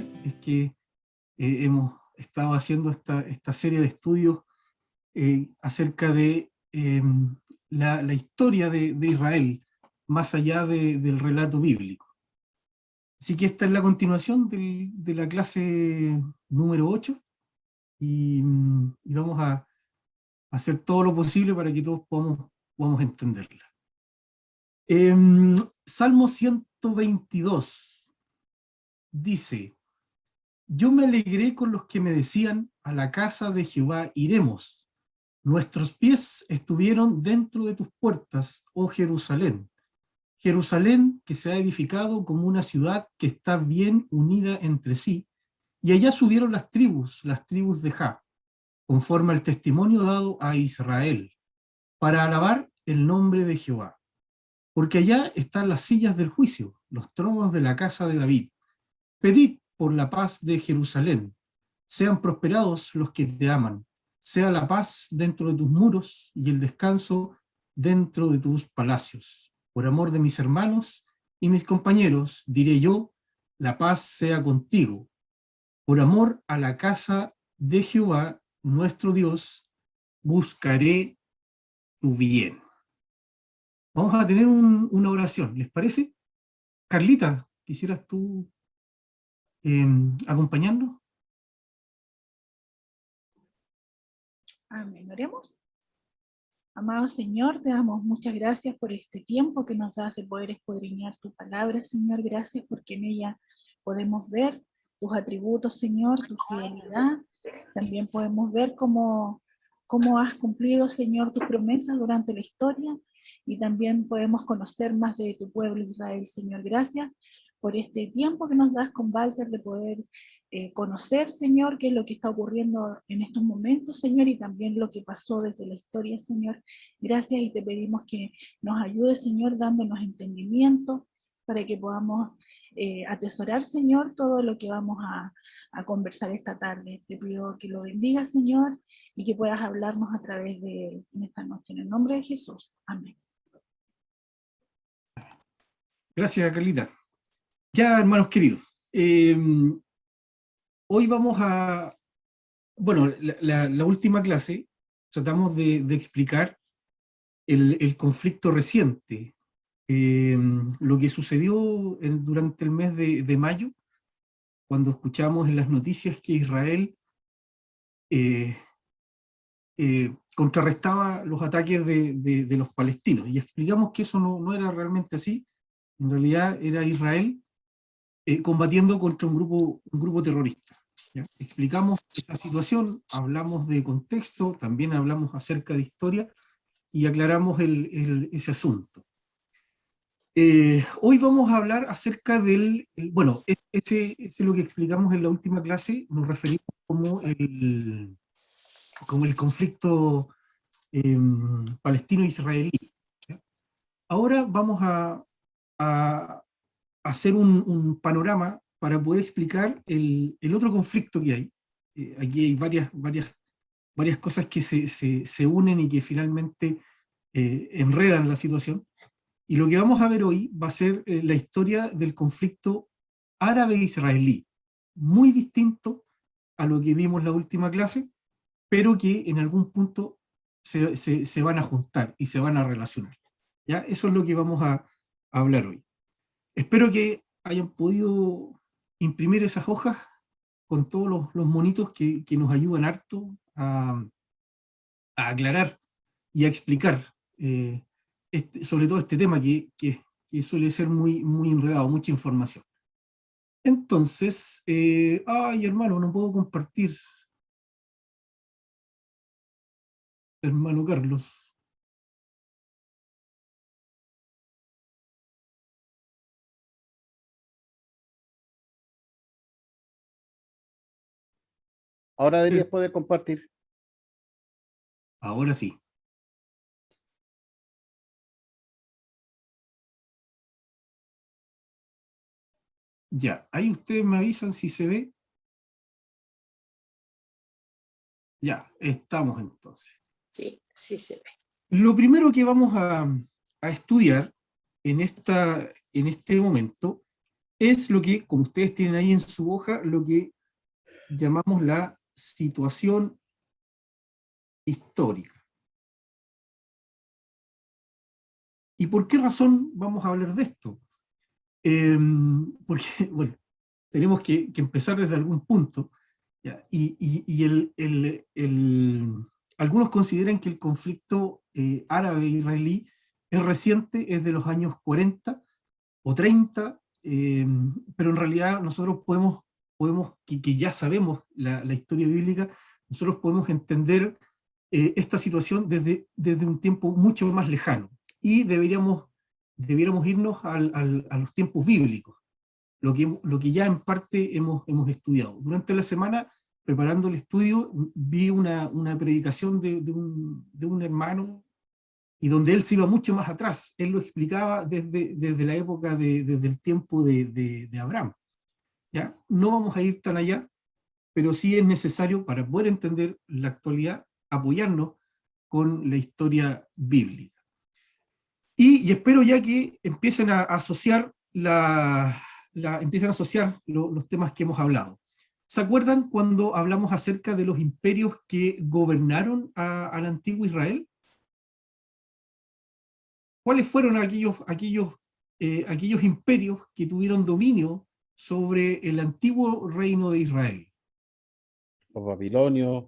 anunciar es que hemos estado haciendo esta serie de estudios acerca de la historia de Israel, más allá del relato bíblico. Así que esta es la continuación de la clase número 8, y vamos a hacer todo lo posible para que todos podamos entenderla. Salmo 122 dice: yo me alegré con los que me decían, a la casa de Jehová iremos. Nuestros pies estuvieron dentro de tus puertas, oh Jerusalén. Jerusalén, que se ha edificado como una ciudad que está bien unida entre sí, y allá subieron las tribus de Ja, conforme al testimonio dado a Israel, para alabar el nombre de Jehová. Porque allá están las sillas del juicio, los tronos de la casa de David. Pedid por la paz de Jerusalén. Sean prosperados los que te aman. Sea la paz dentro de tus muros y el descanso dentro de tus palacios. Por amor de mis hermanos y mis compañeros, diré yo, la paz sea contigo. Por amor a la casa de Jehová, nuestro Dios, buscaré tu bien. Vamos a tener una oración, ¿les parece? Carlita, ¿quisieras tú acompañarnos? Amén. Oremos. Amado Señor, te damos muchas gracias por este tiempo que nos das de poder escudriñar tu palabra, Señor. Gracias porque en ella podemos ver tus atributos, Señor, tu fidelidad. También podemos ver cómo has cumplido, Señor, tus promesas durante la historia, y también podemos conocer más de tu pueblo Israel, Señor. Gracias por este tiempo que nos das con Walter de poder conocer, Señor, qué es lo que está ocurriendo en estos momentos, Señor, y también lo que pasó desde la historia, Señor. Gracias, y te pedimos que nos ayudes, Señor, dándonos entendimiento para que podamos atesorar, Señor, todo lo que vamos a conversar esta tarde. Te pido que lo bendigas, Señor, y que puedas hablarnos a través de en esta noche. En el nombre de Jesús. Amén. Gracias, Carlita. Ya, hermanos queridos, hoy vamos a... Bueno, la última clase tratamos de explicar el conflicto reciente, lo que sucedió durante el mes de mayo, cuando escuchamos en las noticias que Israel contrarrestaba los ataques de los palestinos, y explicamos que eso no era realmente así. En realidad era Israel combatiendo contra un grupo terrorista. ¿Ya? Explicamos esa situación, hablamos de contexto, también hablamos acerca de historia, y aclaramos ese asunto. Hoy vamos a hablar acerca bueno, ese es lo que explicamos en la última clase, nos referimos como el conflicto palestino-israelí. Ahora vamos a hacer un panorama para poder explicar el otro conflicto que hay. Aquí hay varias cosas que se unen y que finalmente enredan la situación. Y lo que vamos a ver hoy va a ser la historia del conflicto árabe-israelí, muy distinto a lo que vimos en la última clase, pero que en algún punto se van a juntar y se van a relacionar. ¿Ya? Eso es lo que vamos a hablar hoy. Espero que hayan podido imprimir esas hojas con todos los monitos que nos ayudan harto a aclarar y a explicar sobre todo este tema que suele ser muy enredado, mucha información. Entonces, ay hermano, no puedo compartir. Hermano Carlos. Ahora deberías poder compartir. Ahora sí. Ya, ahí ustedes me avisan si se ve. Ya, estamos entonces. Sí, sí se ve. Lo primero que vamos a estudiar en este momento es lo que, como ustedes tienen ahí en su hoja, lo que llamamos la situación histórica. ¿Y por qué razón vamos a hablar de esto? Porque, bueno, tenemos que empezar desde algún punto, ¿ya? Algunos consideran que el conflicto árabe-israelí es reciente, es de los años 40 o 30, pero en realidad nosotros que ya sabemos la historia bíblica, nosotros podemos entender esta situación desde un tiempo mucho más lejano. Y debiéramos irnos a los tiempos bíblicos, lo que ya en parte hemos estudiado. Durante la semana, preparando el estudio, vi una predicación de un hermano, y donde él se iba mucho más atrás. Él lo explicaba desde la época, desde el tiempo de Abraham. ¿Ya? No vamos a ir tan allá, pero sí es necesario, para poder entender la actualidad, apoyarnos con la historia bíblica. Y espero ya que empiecen a asociar empiecen a asociar los temas que hemos hablado. ¿Se acuerdan cuando hablamos acerca de los imperios que gobernaron al antiguo Israel? ¿Cuáles fueron aquellos imperios que tuvieron dominio sobre el antiguo reino de Israel? Los babilonios,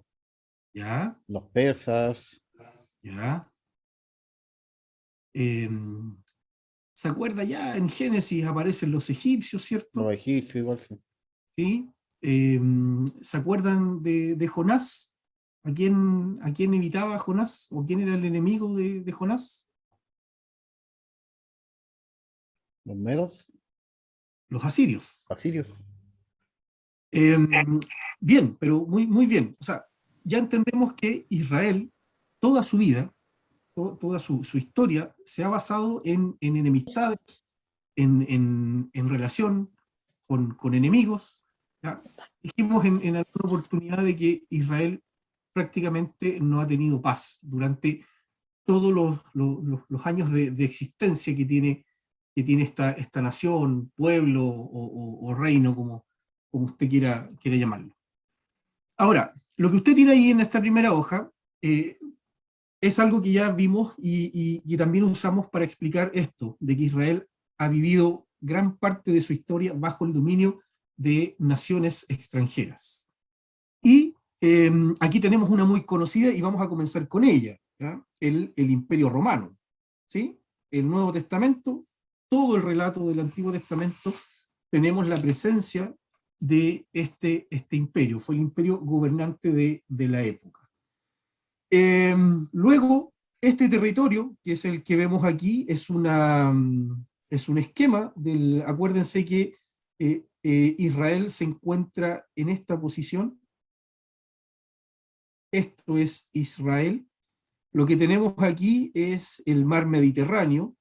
¿Ya? los persas, ¿Ya? Eh, ¿Se acuerda ya en Génesis aparecen los egipcios, los cierto? egipcios igual, sí. ¿Sí? ¿Se acuerdan de Jonás? ¿A quién evitaba Jonás? ¿O quién era el enemigo de Jonás? Los medos, Los asirios. asirios. Eh, Bien, pero muy bien. O sea, ya entendemos que Israel, toda su vida, toda su historia, se ha basado en enemistades, en relación con enemigos. ¿Ya? Dijimos en alguna oportunidad de que Israel prácticamente no ha tenido paz durante todos los años de existencia que tiene esta nación, pueblo o reino, como usted quiera llamarlo. Ahora, lo que usted tiene ahí en esta primera hoja es algo que ya vimos y también usamos para explicar esto, de que Israel ha vivido gran parte de su historia bajo el dominio de naciones extranjeras. Y aquí tenemos una muy conocida y vamos a comenzar con ella, ¿ya? El Imperio Romano. ¿Sí? El Nuevo Testamento, todo el relato del Antiguo Testamento, tenemos la presencia de este imperio. Fue el imperio gobernante de la época. Luego, este territorio, que es el que vemos aquí, es un esquema acuérdense que Israel se encuentra en esta posición. Esto es Israel. Lo que tenemos aquí es el mar Mediterráneo,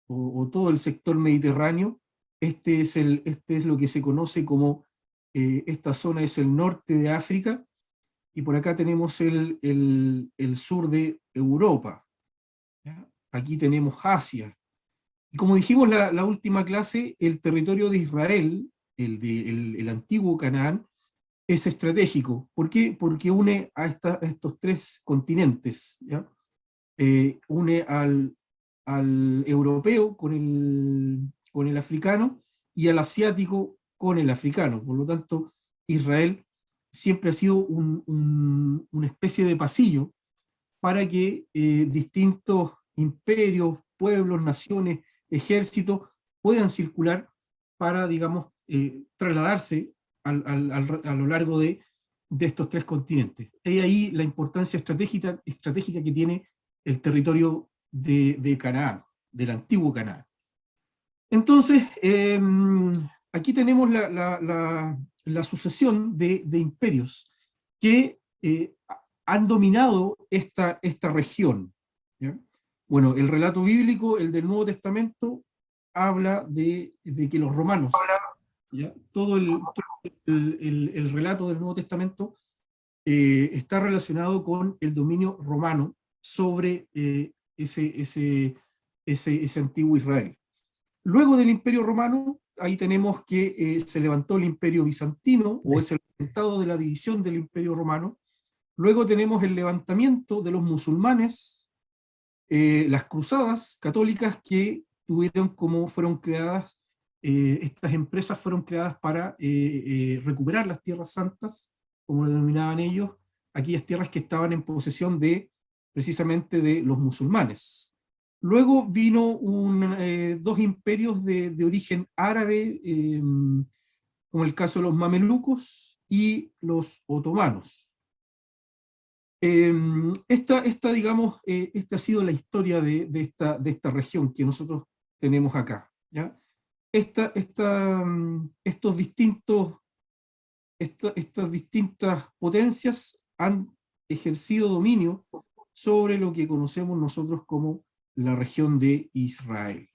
o todo el sector mediterráneo. Este es lo que se conoce como, esta zona es el norte de África, y por acá tenemos el sur de Europa. ¿Ya? Aquí tenemos Asia. Y como dijimos la última clase, el territorio de Israel, el antiguo Canaán, es estratégico. ¿Por qué? Porque une a estos tres continentes. ¿Ya? Une al europeo con el africano, y al asiático con el africano. Por lo tanto, Israel siempre ha sido una especie de pasillo para que distintos imperios, pueblos, naciones, ejércitos puedan circular para, digamos, trasladarse a lo largo de estos tres continentes. Hay ahí la importancia estratégica que tiene el territorio de Canaán, del antiguo Canaán. Entonces, aquí tenemos la sucesión de imperios que han dominado esta región. ¿Ya? Bueno, el relato bíblico, el del Nuevo Testamento, habla de que los romanos, ¿ya? Todo el relato del Nuevo Testamento está relacionado con el dominio romano sobre ese antiguo Israel. Luego del Imperio Romano ahí tenemos que se levantó el Imperio Bizantino, o es el resultado de la división del Imperio Romano. Luego tenemos el levantamiento de los musulmanes, las cruzadas católicas que tuvieron como fueron creadas, estas empresas fueron creadas para recuperar las tierras santas, como lo denominaban ellos, aquellas tierras que estaban en posesión de precisamente de los musulmanes. Luego vino dos imperios de origen árabe, como el caso de los mamelucos y los otomanos. Digamos, esta ha sido la historia de esta región que nosotros tenemos acá, ¿ya? Estas distintas potencias han ejercido dominio sobre lo que conocemos nosotros como la región de Israel.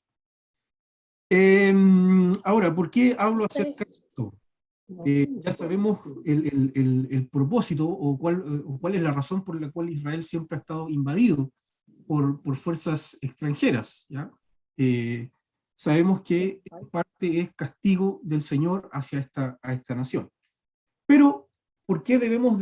Ahora, ¿por qué hablo acerca de esto? Ya sabemos el propósito o cuál es la razón por la cual Israel siempre ha estado invadido por fuerzas extranjeras, ¿ya? Sabemos que en parte es castigo del Señor hacia a esta nación. Pero, ¿por qué debemos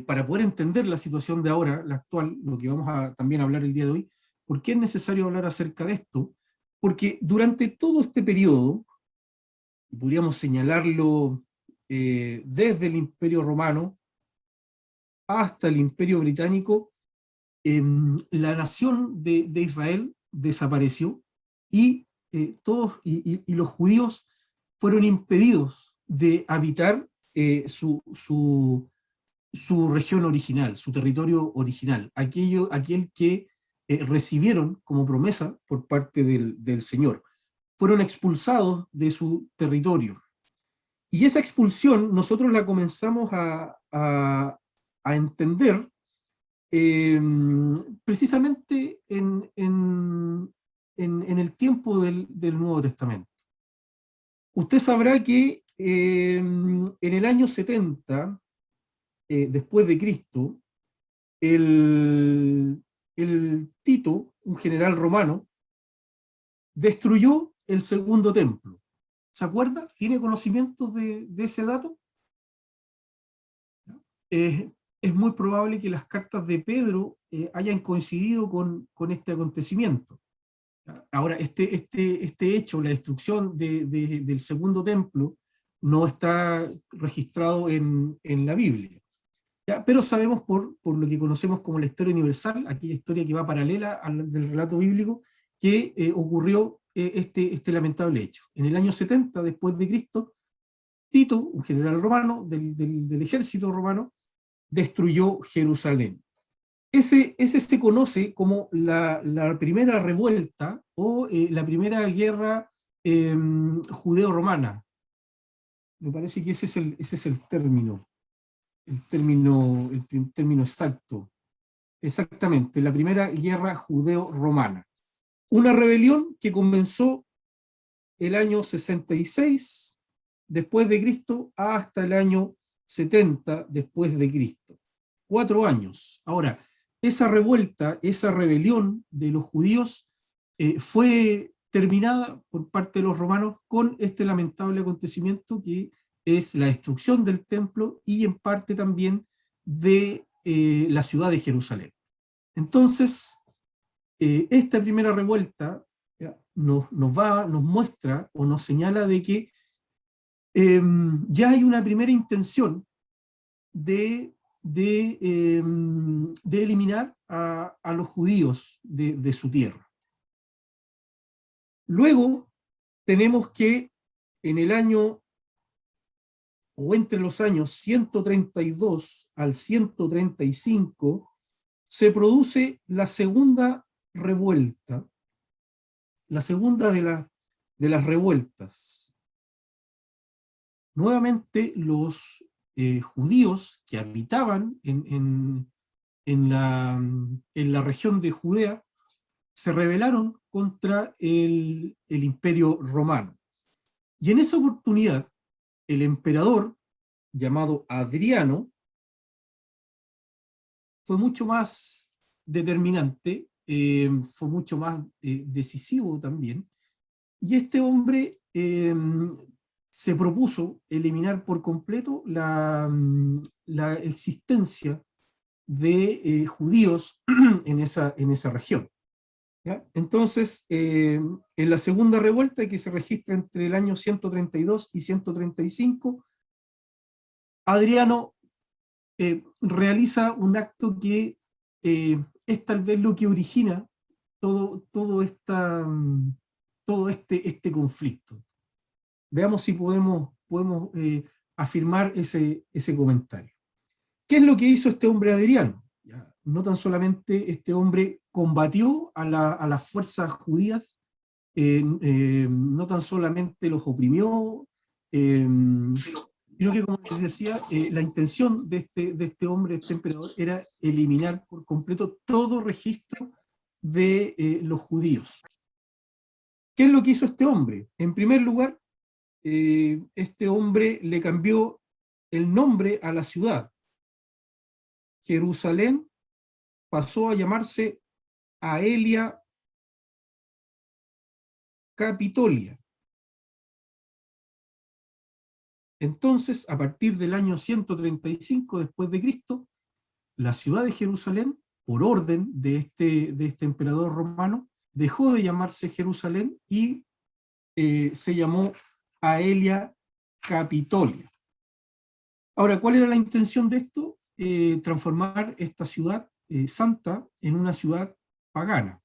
para poder entender la situación de ahora, la actual, lo que vamos a también hablar el día de hoy, por qué es necesario hablar acerca de esto? Porque durante todo este periodo, podríamos señalarlo desde el Imperio Romano hasta el Imperio Británico, la nación de Israel desapareció y, y los judíos fueron impedidos de habitar su región original, su territorio original, aquel que recibieron como promesa por parte del Señor. Fueron expulsados de su territorio. Y esa expulsión nosotros la comenzamos a entender precisamente en el tiempo del Nuevo Testamento. Usted sabrá que en el año 70, después de Cristo, el Tito, un general romano, destruyó el segundo templo. ¿Se acuerda? ¿Tiene conocimiento de ese dato? Es muy probable que las cartas de Pedro hayan coincidido con este acontecimiento. Ahora, este hecho, la destrucción del segundo templo, no está registrado en la Biblia. ¿Ya? Pero sabemos por lo que conocemos como la historia universal, aquella historia que va paralela del relato bíblico, que ocurrió este lamentable hecho. En el año 70 después de Cristo, Tito, un general romano del ejército romano, destruyó Jerusalén. Ese se conoce como la primera revuelta o la primera guerra judeo-romana. Me parece que ese es el término exacto. Exactamente, la primera guerra judeo-romana. Una rebelión que comenzó el año 66 después de Cristo hasta el año 70 después de Cristo. 4 años. Ahora, esa revuelta, esa rebelión de los judíos fue terminada por parte de los romanos con este lamentable acontecimiento que es la destrucción del templo y en parte también de la ciudad de Jerusalén. Entonces, esta primera revuelta nos muestra o nos señala de que ya hay una primera intención de eliminar a los judíos de su tierra. Luego tenemos que en el año, o entre los años 132 al 135, se produce la segunda revuelta, la segunda de las revueltas. Nuevamente los judíos que habitaban en la región de Judea se rebelaron contra el Imperio Romano. Y en esa oportunidad, el emperador, llamado Adriano, fue mucho más determinante, fue mucho más decisivo también, Y este hombre se propuso eliminar por completo la existencia de judíos en esa región. ¿Ya? Entonces, en la segunda revuelta, que se registra entre el año 132 y 135, Adriano realiza un acto que es tal vez lo que origina todo este conflicto. Veamos si podemos afirmar ese comentario. ¿Qué es lo que hizo este hombre Adriano? Ya, no tan solamente este hombre combatió a las fuerzas judías, no tan solamente los oprimió, sino que, como les decía, la intención de este hombre, este emperador, era eliminar por completo todo registro de los judíos. ¿Qué es lo que hizo este hombre? En primer lugar, este hombre le cambió el nombre a la ciudad. Jerusalén pasó a llamarse Aelia Capitolia. Entonces, a partir del año 135 después de Cristo, la ciudad de Jerusalén, por orden de este emperador romano, dejó de llamarse Jerusalén y se llamó Aelia Capitolia. Ahora, ¿cuál era la intención de esto? Transformar esta ciudad santa en una ciudad pagana.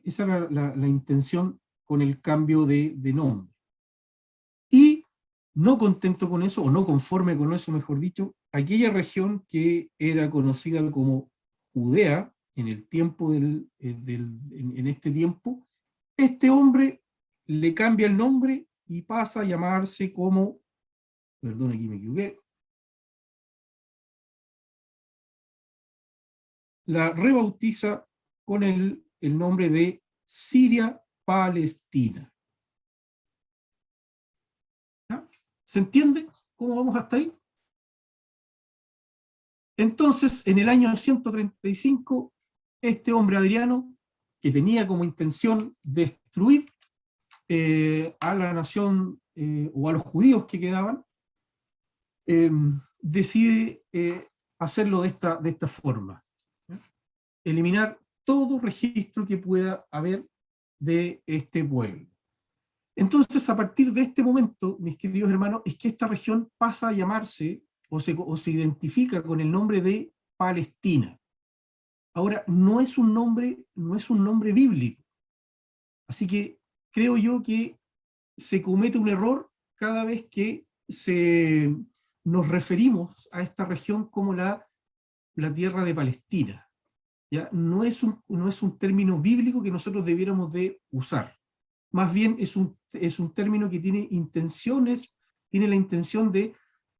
Esa era la intención con el cambio de nombre. Y no contento con eso, o no conforme con eso, mejor dicho, aquella región que era conocida como Judea, en el tiempo en este tiempo, este hombre le cambia el nombre y pasa a llamarse como, perdón, aquí me equivoqué, la rebautiza con el nombre de Siria-Palestina. ¿Ya? ¿Se entiende cómo vamos hasta ahí? Entonces, en el año 135, este hombre Adriano, que tenía como intención destruir a la nación o a los judíos que quedaban, decide hacerlo de esta forma. ¿Ya? Eliminar todo registro que pueda haber de este pueblo. Entonces, a partir de este momento, mis queridos hermanos, es que esta región pasa a llamarse o se identifica con el nombre de Palestina. Ahora, no es un nombre bíblico. Así que creo yo que se comete un error cada vez que nos referimos a esta región como la tierra de Palestina. ¿Ya? No es un término bíblico que nosotros debiéramos de usar. Más bien es un término que tiene la intención de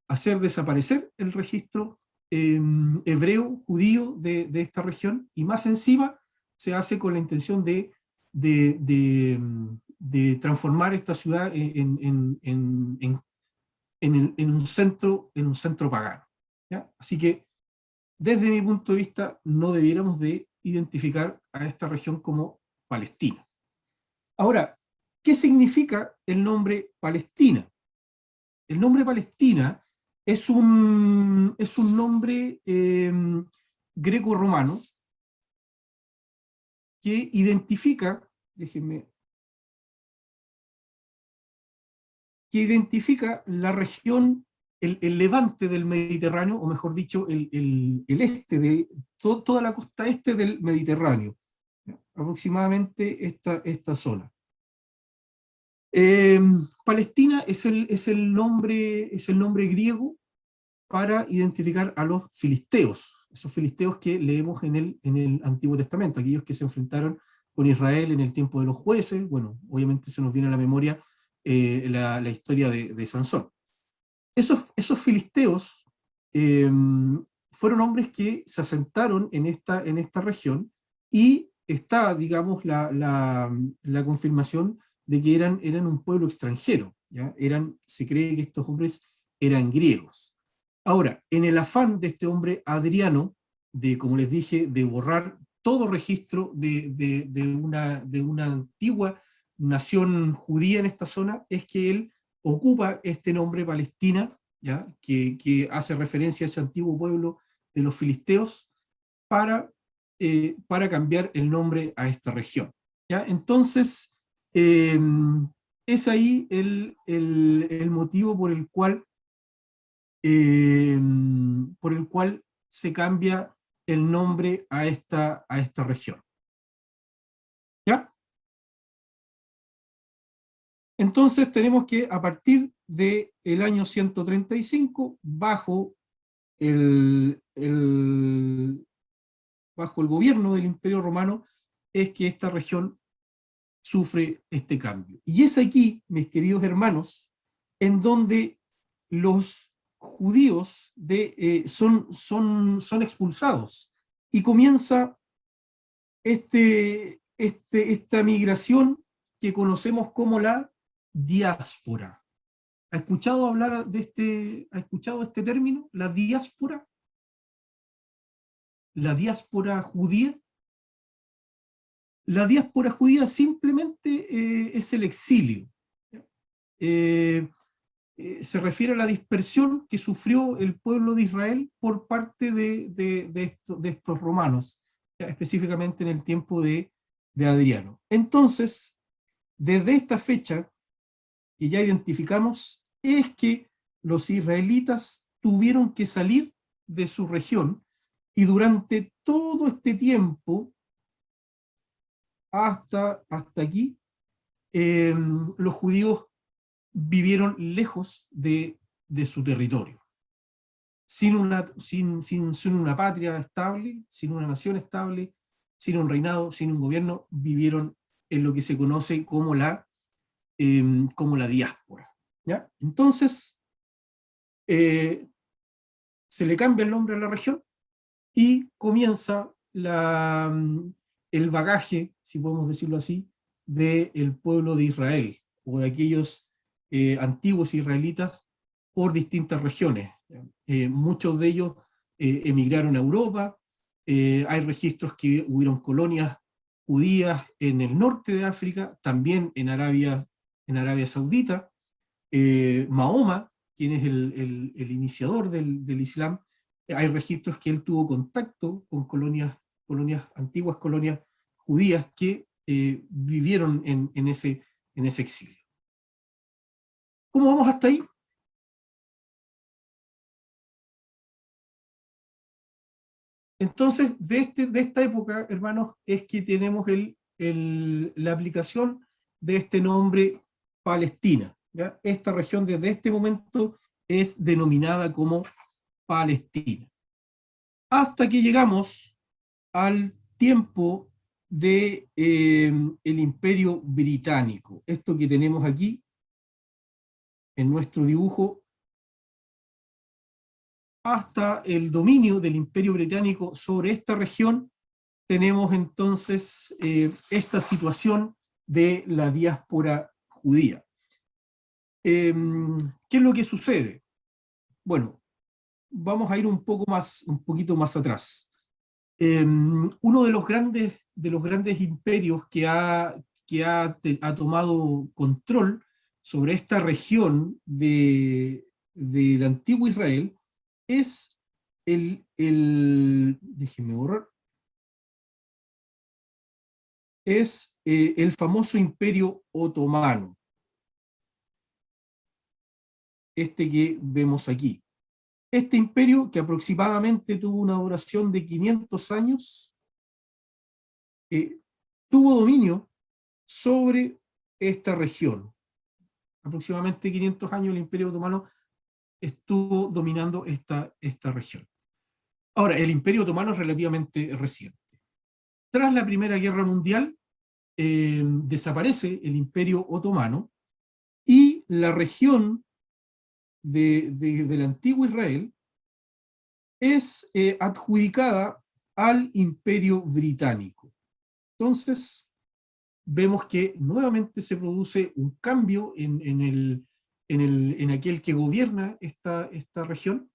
hacer desaparecer el registro hebreo, judío de esta región, y más encima se hace con la intención de transformar esta ciudad en un centro pagano. ¿Ya? Así que, desde mi punto de vista, no debiéramos de identificar a esta región como Palestina. Ahora, ¿qué significa el nombre Palestina? El nombre Palestina es un nombre greco-romano que identifica, la región, el levante del Mediterráneo, o mejor dicho, el este de toda la costa este del Mediterráneo, aproximadamente esta zona. Palestina es el nombre griego para identificar a los filisteos, esos filisteos que leemos en el Antiguo Testamento, aquellos que se enfrentaron con Israel en el tiempo de los jueces. Bueno, obviamente se nos viene a la memoria la historia de Sansón. Esos filisteos fueron hombres que se asentaron en esta región, y está, digamos, la confirmación de que eran un pueblo extranjero, ¿ya? Se cree que estos hombres eran griegos. Ahora, en el afán de este hombre Adriano, como les dije, de borrar todo registro de una antigua nación judía en esta zona, es que él ocupa este nombre Palestina, ¿ya? Que hace referencia a ese antiguo pueblo de los filisteos, para cambiar el nombre a esta región, ¿ya? Entonces, es ahí el motivo por el cual se cambia el nombre a esta región. ¿Ya? Entonces tenemos que a partir del año 135, bajo bajo el gobierno del Imperio Romano, es que esta región sufre este cambio. Y es aquí, mis queridos hermanos, en donde los judíos son expulsados, y comienza esta migración que conocemos como la diáspora. ¿Ha escuchado hablar ha escuchado este término, la diáspora? La diáspora judía. La diáspora judía simplemente es el exilio. Se refiere a la dispersión que sufrió el pueblo de Israel por parte de estos romanos, específicamente en el tiempo de Adriano. Entonces, desde esta fecha que ya identificamos, es que los israelitas tuvieron que salir de su región, y durante todo este tiempo, hasta aquí, los judíos vivieron lejos de su territorio, sin una patria estable, sin una nación estable, sin un reinado, sin un gobierno. Vivieron en lo que se conoce como la diáspora, ¿ya? Entonces, se le cambia el nombre a la región, y comienza el bagaje, si podemos decirlo así, del pueblo de Israel, o de aquellos antiguos israelitas, por distintas regiones. Muchos de ellos emigraron a Europa. Hay registros que hubieron colonias judías en el norte de África, también en Arabia Saudita. Mahoma, quien es el iniciador del Islam, hay registros que él tuvo contacto con antiguas colonias judías que vivieron en ese exilio. ¿Cómo vamos hasta ahí? Entonces, de esta época, hermanos, es que tenemos la aplicación de este nombre Palestina, ¿ya? Esta región desde este momento es denominada como Palestina. Hasta que llegamos al tiempo de el Imperio Británico. Esto que tenemos aquí en nuestro dibujo, hasta el dominio del Imperio Británico sobre esta región, tenemos entonces esta situación de la diáspora judía. ¿Qué es lo que sucede? Bueno, vamos a ir un poquito más atrás. Uno de los grandes imperios que ha tomado control sobre esta región del antiguo Israel es déjenme borrar, es el famoso Imperio Otomano, este que vemos aquí. Este imperio, que aproximadamente tuvo una duración de 500 años, tuvo dominio sobre esta región. Aproximadamente 500 años el Imperio Otomano estuvo dominando esta región. Ahora, el Imperio Otomano es relativamente reciente. Tras la Primera Guerra Mundial, desaparece el Imperio Otomano, y la región del antiguo Israel es adjudicada al Imperio Británico. Entonces, vemos que nuevamente se produce un cambio en aquel que gobierna esta región,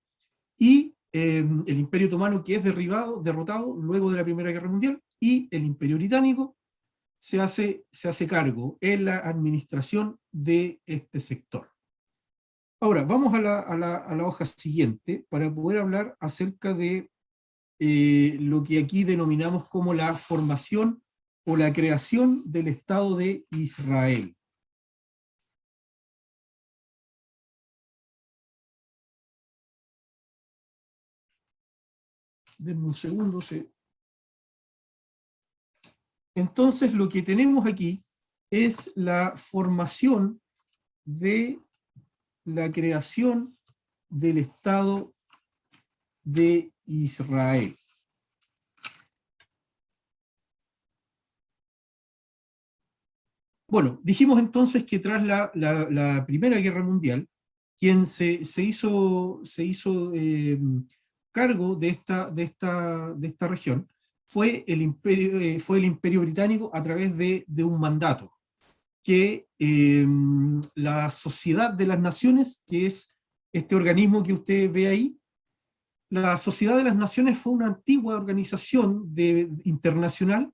y el Imperio Otomano, que es derrotado luego de la Primera Guerra Mundial, y el Imperio Británico, se hace cargo en la administración de este sector. Ahora, vamos a la hoja siguiente para poder hablar acerca de lo que aquí denominamos como la formación o la creación del Estado de Israel. Denme un segundo. Entonces, lo que tenemos aquí es la formación de la creación del Estado de Israel. Bueno, dijimos entonces que tras la Primera Guerra Mundial, quien se hizo cargo de esta región fue el Imperio Británico a través de un mandato que la Sociedad de las Naciones, que es este organismo que usted ve ahí, la Sociedad de las Naciones fue una antigua organización internacional,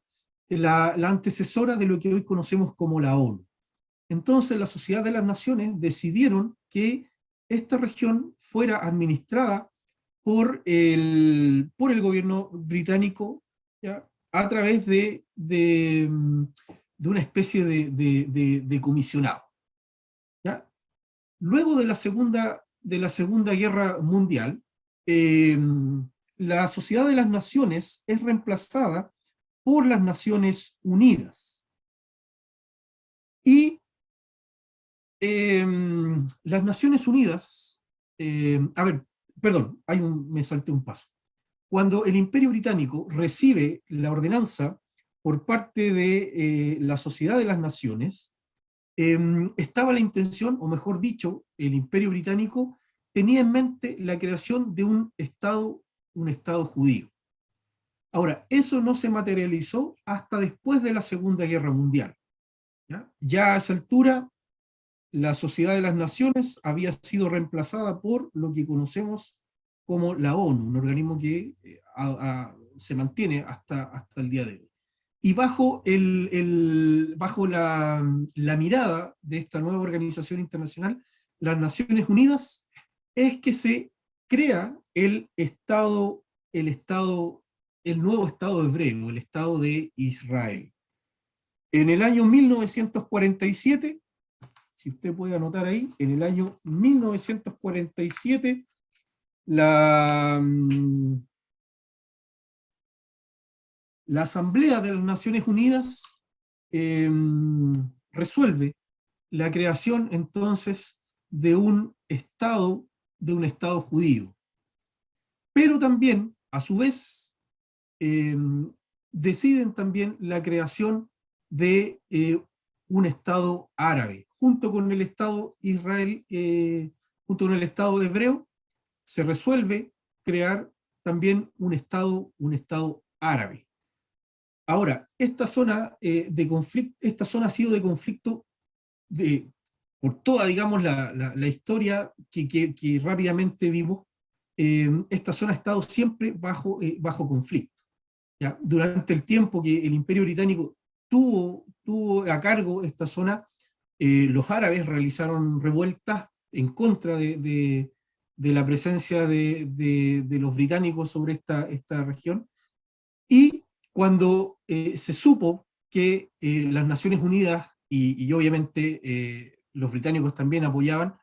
la antecesora de lo que hoy conocemos como la ONU. Entonces la Sociedad de las Naciones decidieron que esta región fuera administrada por el gobierno británico, ¿ya?, a través de una especie de comisionado, ¿ya? Luego de la Segunda Guerra Mundial, la Sociedad de las Naciones es reemplazada por las Naciones Unidas. Y las Naciones Unidas, perdón, me salté un paso. Cuando el Imperio Británico recibe la ordenanza por parte de la Sociedad de las Naciones, estaba la intención, o mejor dicho, el Imperio Británico tenía en mente la creación de un Estado judío. Ahora, eso no se materializó hasta después de la Segunda Guerra Mundial. Ya a esa altura, la Sociedad de las Naciones había sido reemplazada por lo que conocemos como la ONU, un organismo que se mantiene hasta el día de hoy. Y bajo la mirada de esta nueva organización internacional, las Naciones Unidas, es que se crea el nuevo Estado hebreo, el Estado de Israel. En el año 1947, si usted puede anotar ahí, en el año 1947, la Asamblea de las Naciones Unidas resuelve la creación entonces de un Estado judío. Pero también, a su vez, deciden también la creación de un Estado árabe, junto con el Estado junto con el Estado hebreo, se resuelve crear también un Estado árabe. Ahora, esta zona ha sido de conflicto por toda, digamos, la historia que rápidamente vimos. Esta zona ha estado siempre bajo conflicto, ¿ya? Durante el tiempo que el Imperio Británico tuvo a cargo esta zona, los árabes realizaron revueltas en contra de la presencia de los británicos sobre esta región, y cuando se supo que las Naciones Unidas y obviamente los británicos también apoyaban,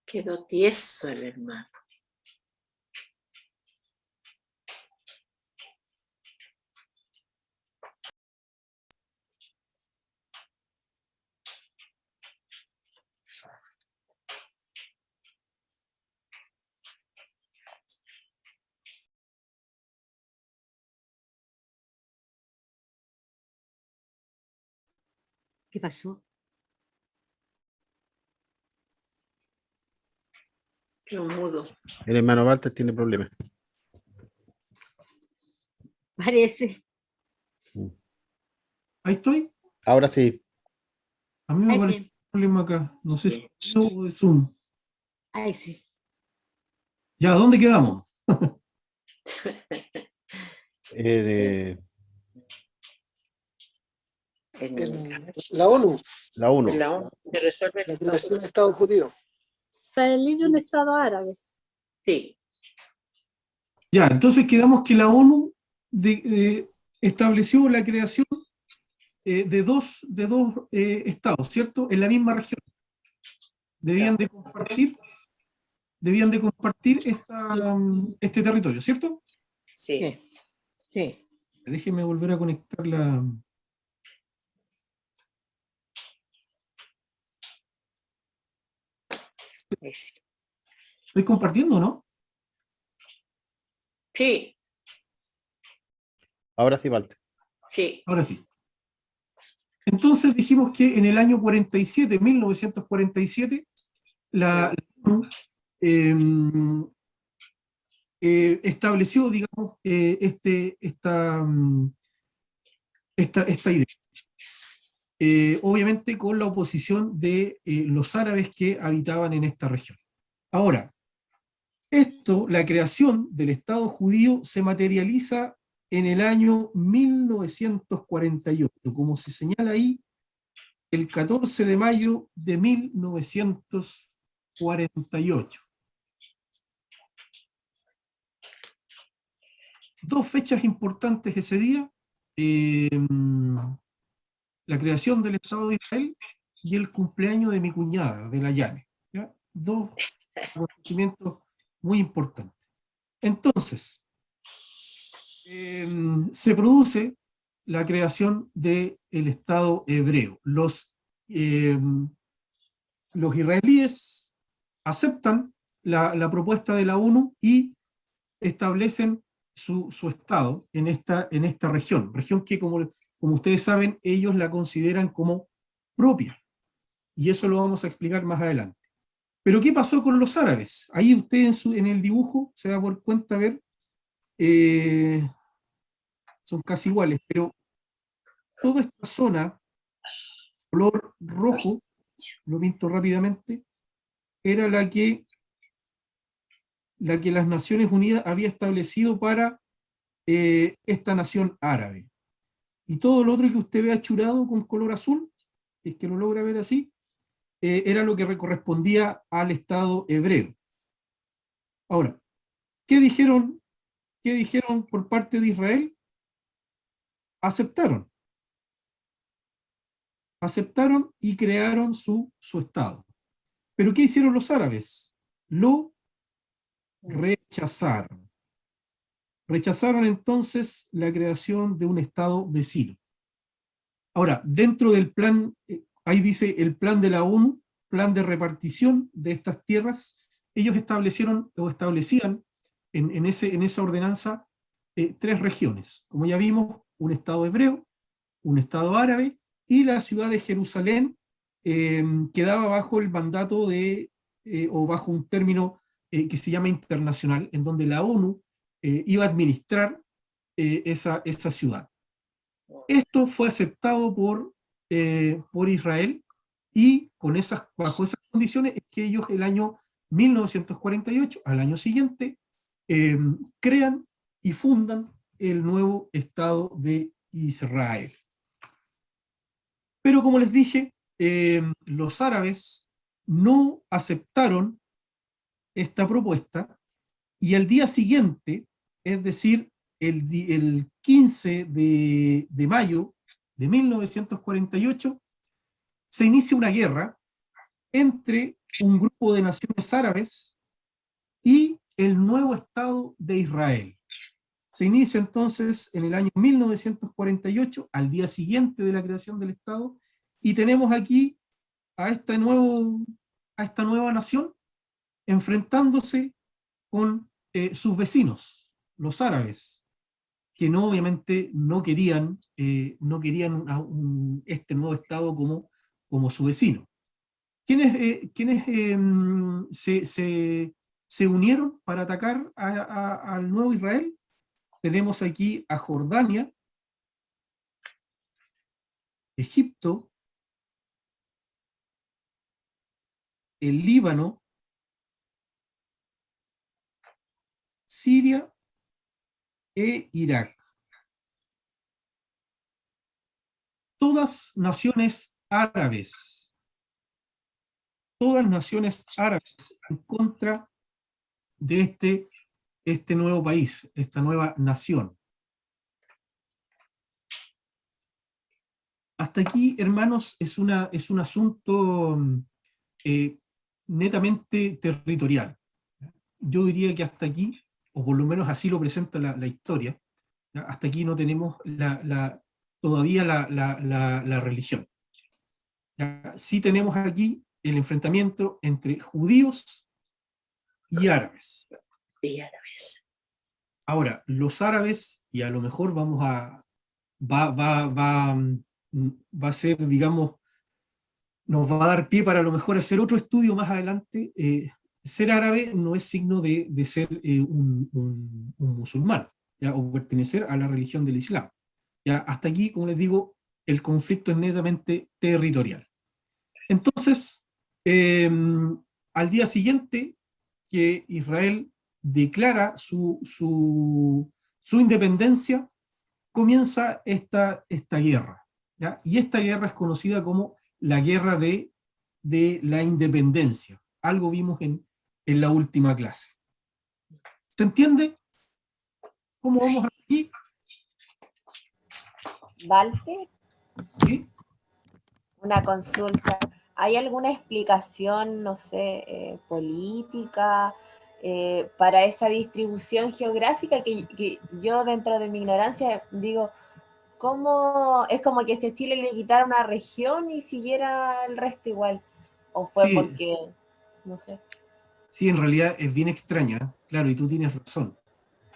Quedó tieso el hermano. ¿Qué pasó? Quedó mudo. El hermano Walter tiene problemas. Parece. ahí estoy. Ahora sí. A mí me Ahí pareció sí. problema acá. No sé Sí. si es o de Zoom. Ay, sí. Ya, ¿dónde quedamos? De En La ONU, la 1. la ONU se resuelve la el creación del Estado judío. Salir de un Estado árabe. Sí, Ya, entonces quedamos que la ONU estableció la creación de dos estados, ¿cierto? En la misma región. Debían de compartir este territorio, ¿cierto? sí. Sí. Sí. Déjenme volver a conectar la... ¿Estoy compartiendo o no? Sí, Ahora sí, Walter. sí. Ahora sí. Entonces dijimos que en el año 47, 1947, la ONU estableció, digamos, esta idea. Obviamente con la oposición de los árabes que habitaban en esta región. Ahora, la creación del Estado judío se materializa en el año 1948, como se señala ahí, el 14 de mayo de 1948. Dos fechas importantes ese día, la creación del Estado de Israel y el cumpleaños de mi cuñada, de la Yane. ¿Ya? Dos acontecimientos muy importantes. Entonces, se produce la creación del Estado hebreo. Los israelíes aceptan la propuesta de la ONU y establecen su Estado en esta región que como ustedes saben, ellos la consideran como propia. Y eso lo vamos a explicar más adelante. Pero ¿qué pasó con los árabes? Ahí usted en el dibujo se da por cuenta ver, son casi iguales, pero toda esta zona, color rojo, lo pinto rápidamente, era la que las Naciones Unidas había establecido para esta nación árabe. Y todo lo otro que usted ve achurado con color azul, es que lo logra ver así, era lo que correspondía al Estado hebreo. Ahora, ¿qué dijeron por parte de Israel? Aceptaron y crearon su Estado. ¿Pero qué hicieron los árabes? Lo rechazaron. Rechazaron entonces la creación de un Estado vecino. Ahora, dentro del plan, ahí dice el plan de la ONU, plan de repartición de estas tierras, ellos establecieron o establecían en esa ordenanza tres regiones. Como ya vimos, un Estado hebreo, un Estado árabe y la ciudad de Jerusalén quedaba bajo el mandato o bajo un término que se llama internacional, en donde la ONU iba a administrar esa ciudad. Esto fue aceptado por Israel y bajo esas condiciones es que ellos el año 1948, al año siguiente, crean y fundan el nuevo Estado de Israel. Pero como les dije, los árabes no aceptaron esta propuesta y al día siguiente, es decir, el 15 de mayo de 1948, se inicia una guerra entre un grupo de naciones árabes y el nuevo Estado de Israel. Se inicia entonces en el año 1948, al día siguiente de la creación del Estado, y tenemos aquí a esta nueva nación enfrentándose con sus vecinos, los árabes, que obviamente no querían este nuevo Estado como su vecino. ¿Quiénes se unieron para atacar al nuevo Israel? Tenemos aquí a Jordania, Egipto, el Líbano, Siria e Irak. Todas naciones árabes en contra de este nuevo país, esta nueva nación. Hasta aquí, hermanos, es un asunto netamente territorial. Yo diría que hasta aquí, o por lo menos así lo presenta la historia, ¿ya? Hasta aquí no tenemos todavía la religión. ¿Ya? Sí tenemos aquí el enfrentamiento entre judíos y árabes. Y árabes. Ahora, los árabes, y a lo mejor va a ser, digamos, nos va a dar pie para a lo mejor hacer otro estudio más adelante. Ser árabe no es signo de ser un musulmán, ¿ya? O pertenecer a la religión del Islam. ¿Ya? Hasta aquí, como les digo, el conflicto es netamente territorial. Entonces, al día siguiente que Israel declara su independencia, comienza esta guerra, ¿ya? Y esta guerra es conocida como la guerra de la independencia. Algo vimos en la última clase. ¿Se entiende cómo vamos aquí? Walter, ¿Sí? una consulta. ¿Hay alguna explicación, no sé, política para esa distribución geográfica que yo dentro de mi ignorancia digo, ¿cómo es como que si a Chile le quitara una región y siguiera el resto igual? ¿O fue Sí, porque, no sé? sí, en realidad es bien extraña, claro, y tú tienes razón.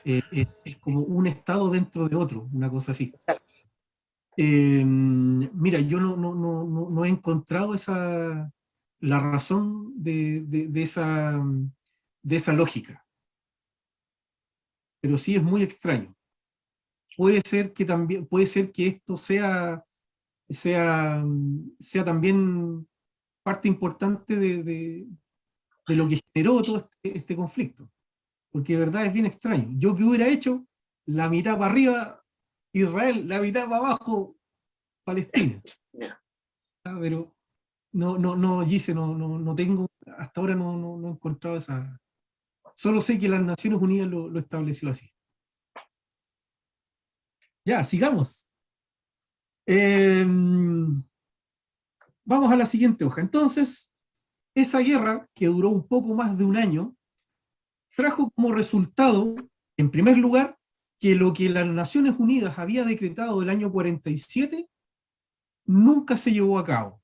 Es como un estado dentro de otro, una cosa así. Mira, yo no he encontrado la razón de esa lógica, pero sí es muy extraño. Puede ser que esto sea también parte importante de lo que generó todo este conflicto, porque de verdad es bien extraño. Yo que hubiera hecho la mitad para arriba Israel, la mitad para abajo Palestina. No. Pero no, Gise, no tengo, hasta ahora no he encontrado esa. Solo sé que las Naciones Unidas lo estableció así. Ya, sigamos. Vamos a la siguiente hoja. Entonces, esa guerra, que duró un poco más de un año, trajo como resultado, en primer lugar, que lo que las Naciones Unidas había decretado el año 47 nunca se llevó a cabo,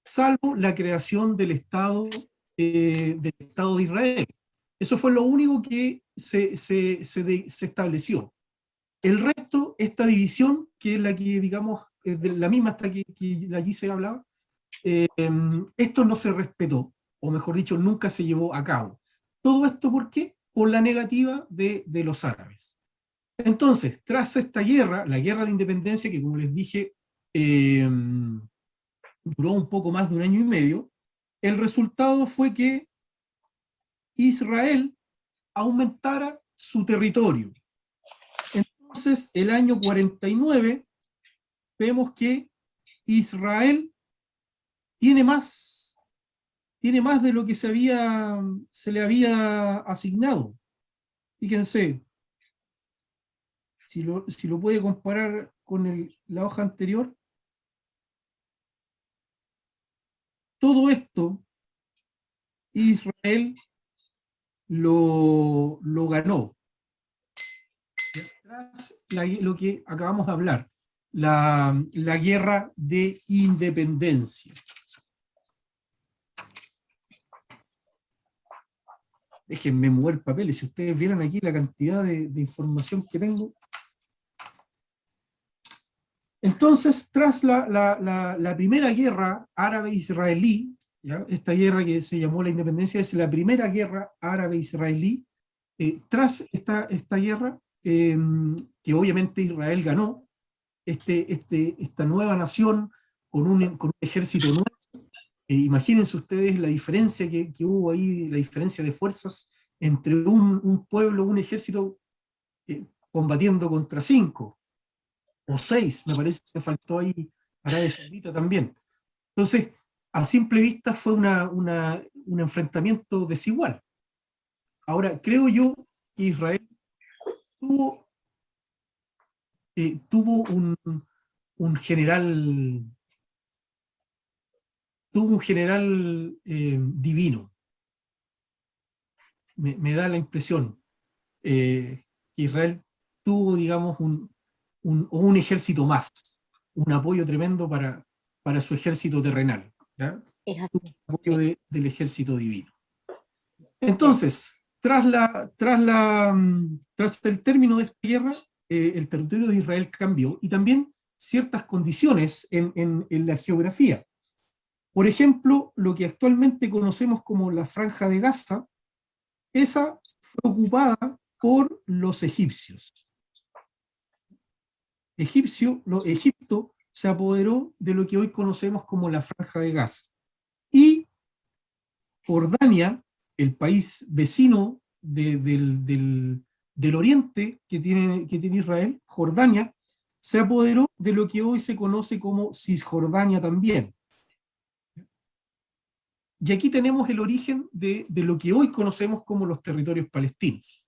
salvo la creación del Estado de Israel. Eso fue lo único que se estableció. El resto, esta división, que es la que, digamos, de la misma hasta que allí se hablaba, esto no se respetó, o mejor dicho, nunca se llevó a cabo. ¿Todo esto por qué? Por la negativa de los árabes. Entonces, tras esta guerra, la guerra de independencia, que como les dije, duró un poco más de un año y medio, el resultado fue que Israel aumentara su territorio. Entonces, el año 49, vemos que Israel tiene más de lo que se le había asignado. Fíjense, si lo puede comparar con la hoja anterior, todo esto Israel lo ganó. Tras lo que acabamos de hablar, la guerra de independencia. Déjenme mover papeles, si ustedes vieran aquí la cantidad de información que tengo. Entonces, tras la primera guerra árabe-israelí, esta guerra que se llamó la independencia es la primera guerra árabe-israelí, tras esta guerra, que obviamente Israel ganó, esta nueva nación con un ejército nuevo, Imagínense ustedes la diferencia que hubo ahí, la diferencia de fuerzas entre un pueblo, un ejército combatiendo contra 5 o 6, me parece que faltó ahí Arabia Saudita también. Entonces, a simple vista fue un enfrentamiento desigual. Ahora, creo yo que Israel tuvo, tuvo un general, divino. Me da la impresión que Israel tuvo, digamos, un ejército más, un apoyo tremendo para su ejército terrenal, ¿ya? Es Un así. apoyo Sí. del ejército divino. Entonces, tras el término de esta guerra, el territorio de Israel cambió, y también ciertas condiciones en la geografía. Por ejemplo, lo que actualmente conocemos como la Franja de Gaza, esa fue ocupada por los egipcios. Egipto se apoderó de lo que hoy conocemos como la Franja de Gaza. Y Jordania, el país vecino del oriente que tiene Israel, Jordania, se apoderó de lo que hoy se conoce como Cisjordania también. Y aquí tenemos el origen de lo que hoy conocemos como los territorios palestinos.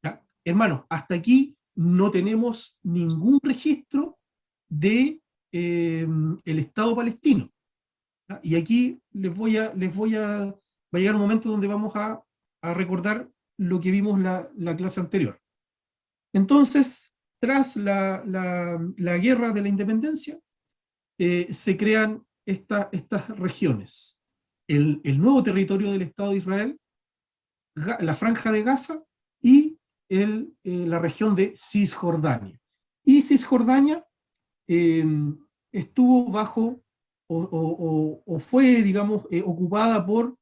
¿Ya? Hermanos, hasta aquí no tenemos ningún registro de el Estado palestino. ¿Ya? Y aquí va a llegar un momento donde vamos a recordar lo que vimos la clase anterior. Entonces, tras la guerra de la independencia, se crean estas regiones. El nuevo territorio del Estado de Israel, la Franja de Gaza y la región de Cisjordania. Y Cisjordania estuvo bajo o fue, digamos, ocupada por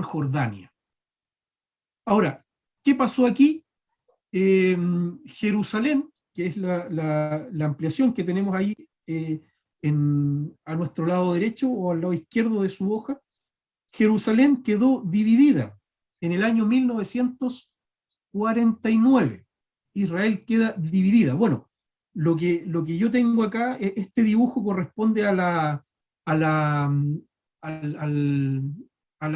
Jordania. Ahora, ¿qué pasó aquí? Jerusalén, que es la ampliación que tenemos ahí a nuestro lado derecho o al lado izquierdo de su hoja, Jerusalén quedó dividida en el año 1949. Israel queda dividida. Bueno, lo que yo tengo acá, este dibujo corresponde a la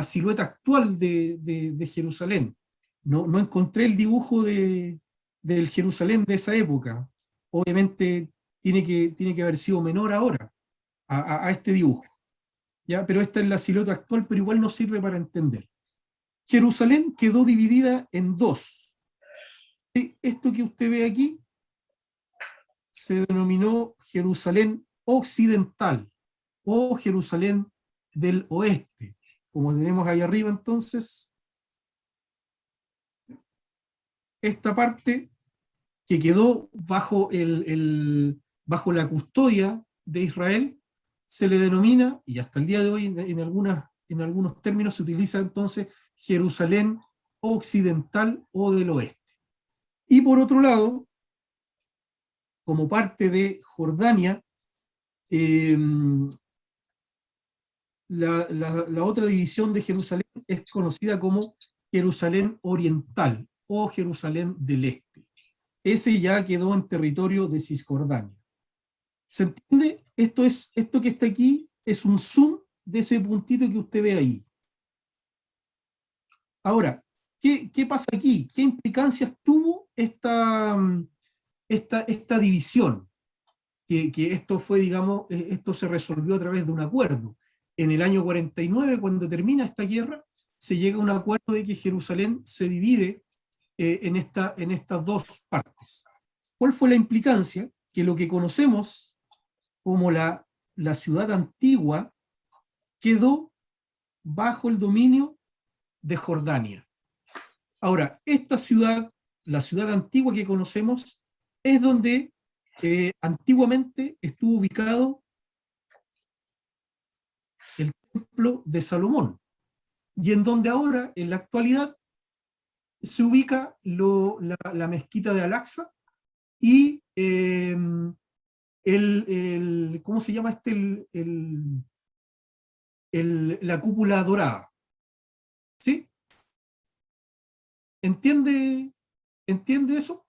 silueta actual de Jerusalén. No encontré el dibujo del Jerusalén de esa época. Obviamente tiene que haber sido menor ahora a este dibujo. ¿Ya? Pero esta es la silueta actual, pero igual nos sirve para entender. Jerusalén quedó dividida en dos. Esto que usted ve aquí se denominó Jerusalén occidental o Jerusalén del oeste. Como tenemos ahí arriba, entonces, esta parte que quedó bajo la custodia de Israel se le denomina, y hasta el día de hoy en algunos términos se utiliza entonces Jerusalén occidental o del oeste. Y por otro lado, como parte de Jordania, la otra división de Jerusalén es conocida como Jerusalén oriental o Jerusalén del este. Ese ya quedó en territorio de Cisjordania. ¿Se entiende? Esto que está aquí es un zoom de ese puntito que usted ve ahí. Ahora, ¿qué pasa aquí? ¿Qué implicancias tuvo esta división? Que esto fue, digamos, esto se resolvió a través de un acuerdo. En el año 49, cuando termina esta guerra, se llega a un acuerdo de que Jerusalén se divide en estas dos partes. ¿Cuál fue la implicancia? Que lo que conocemos como la ciudad antigua quedó bajo el dominio de Jordania. Ahora, esta ciudad, la ciudad antigua que conocemos, es donde antiguamente estuvo ubicado el templo de Salomón, y en donde ahora, en la actualidad, se ubica la mezquita de Al-Aqsa y ¿cómo se llama la cúpula dorada. ¿Sí? ¿Entiende eso?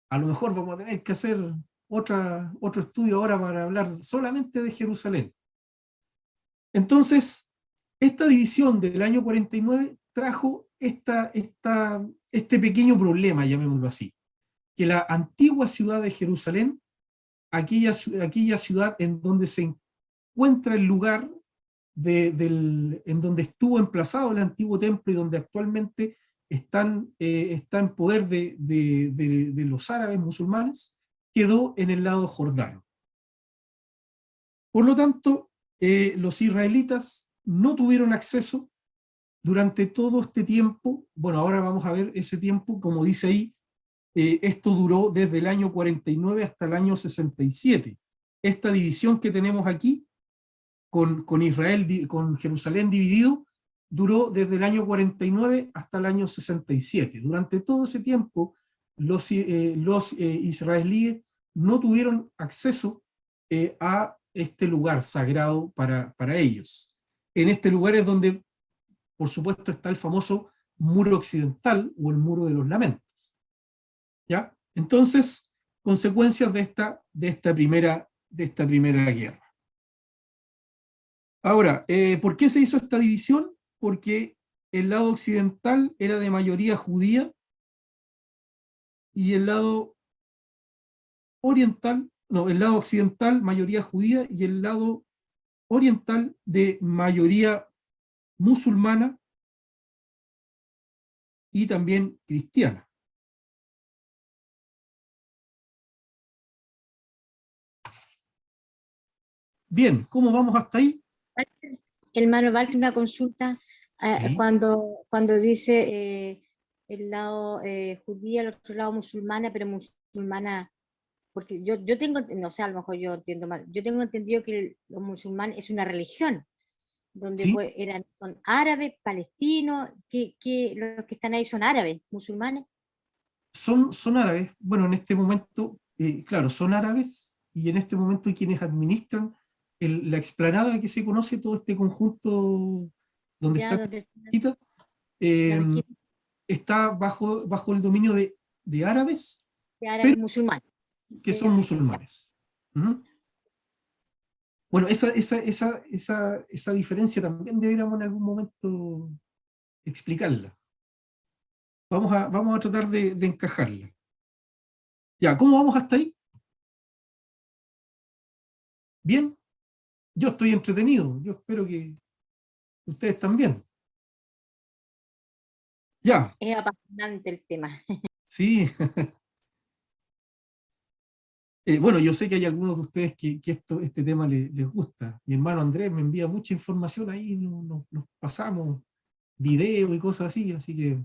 A lo mejor vamos a tener que hacer otro estudio ahora para hablar solamente de Jerusalén. Entonces, esta división del año 49 trajo este pequeño problema, llamémoslo así, que la antigua ciudad de Jerusalén, aquella ciudad en donde se encuentra el lugar en donde estuvo emplazado el antiguo templo y donde actualmente está en poder de los árabes musulmanes, quedó en el lado jordano. Por lo tanto, los israelitas no tuvieron acceso durante todo este tiempo. Bueno, ahora vamos a ver ese tiempo, como dice ahí, esto duró desde el año 49 hasta el año 67. Esta división que tenemos aquí, con Israel, con Jerusalén dividido, duró desde el año 49 hasta el año 67. Durante todo ese tiempo, los israelíes no tuvieron acceso a este lugar sagrado para ellos. En este lugar es donde, por supuesto, está el famoso muro occidental o el muro de los lamentos. ¿Ya? Entonces, consecuencias de esta primera guerra. Ahora, ¿por qué se hizo esta división? Porque el lado occidental era de mayoría judía y el lado occidental mayoría judía y el lado oriental de mayoría musulmana y también cristiana. Bien, ¿cómo vamos hasta ahí? Hermano Walter, una consulta. Sí. Cuando dice el lado judía, el otro lado musulmana, pero musulmana, porque yo tengo, no sé, a lo mejor yo entiendo mal, yo tengo entendido que los musulmanes es una religión, donde Sí. pues, son árabes, palestinos, los que están ahí son árabes, musulmanes. Son árabes. Bueno, en este momento, claro, son árabes, y en este momento quienes administran la explanada que se conoce, todo este conjunto donde Ya, está donde la mezquita, la mezquita está bajo el dominio de árabes, de árabes pero musulmanes. que son musulmanes. Ujú. Bueno, esa diferencia también deberíamos en algún momento explicarla. Vamos a tratar de encajarla. Ya, ¿cómo vamos hasta ahí? ¿Bien? Yo estoy entretenido, yo espero que ustedes también. Ya, Es apasionante el tema. sí. Bueno, yo sé que hay algunos de ustedes que este tema les gusta. Mi hermano Andrés me envía mucha información ahí, nos pasamos videos y cosas así que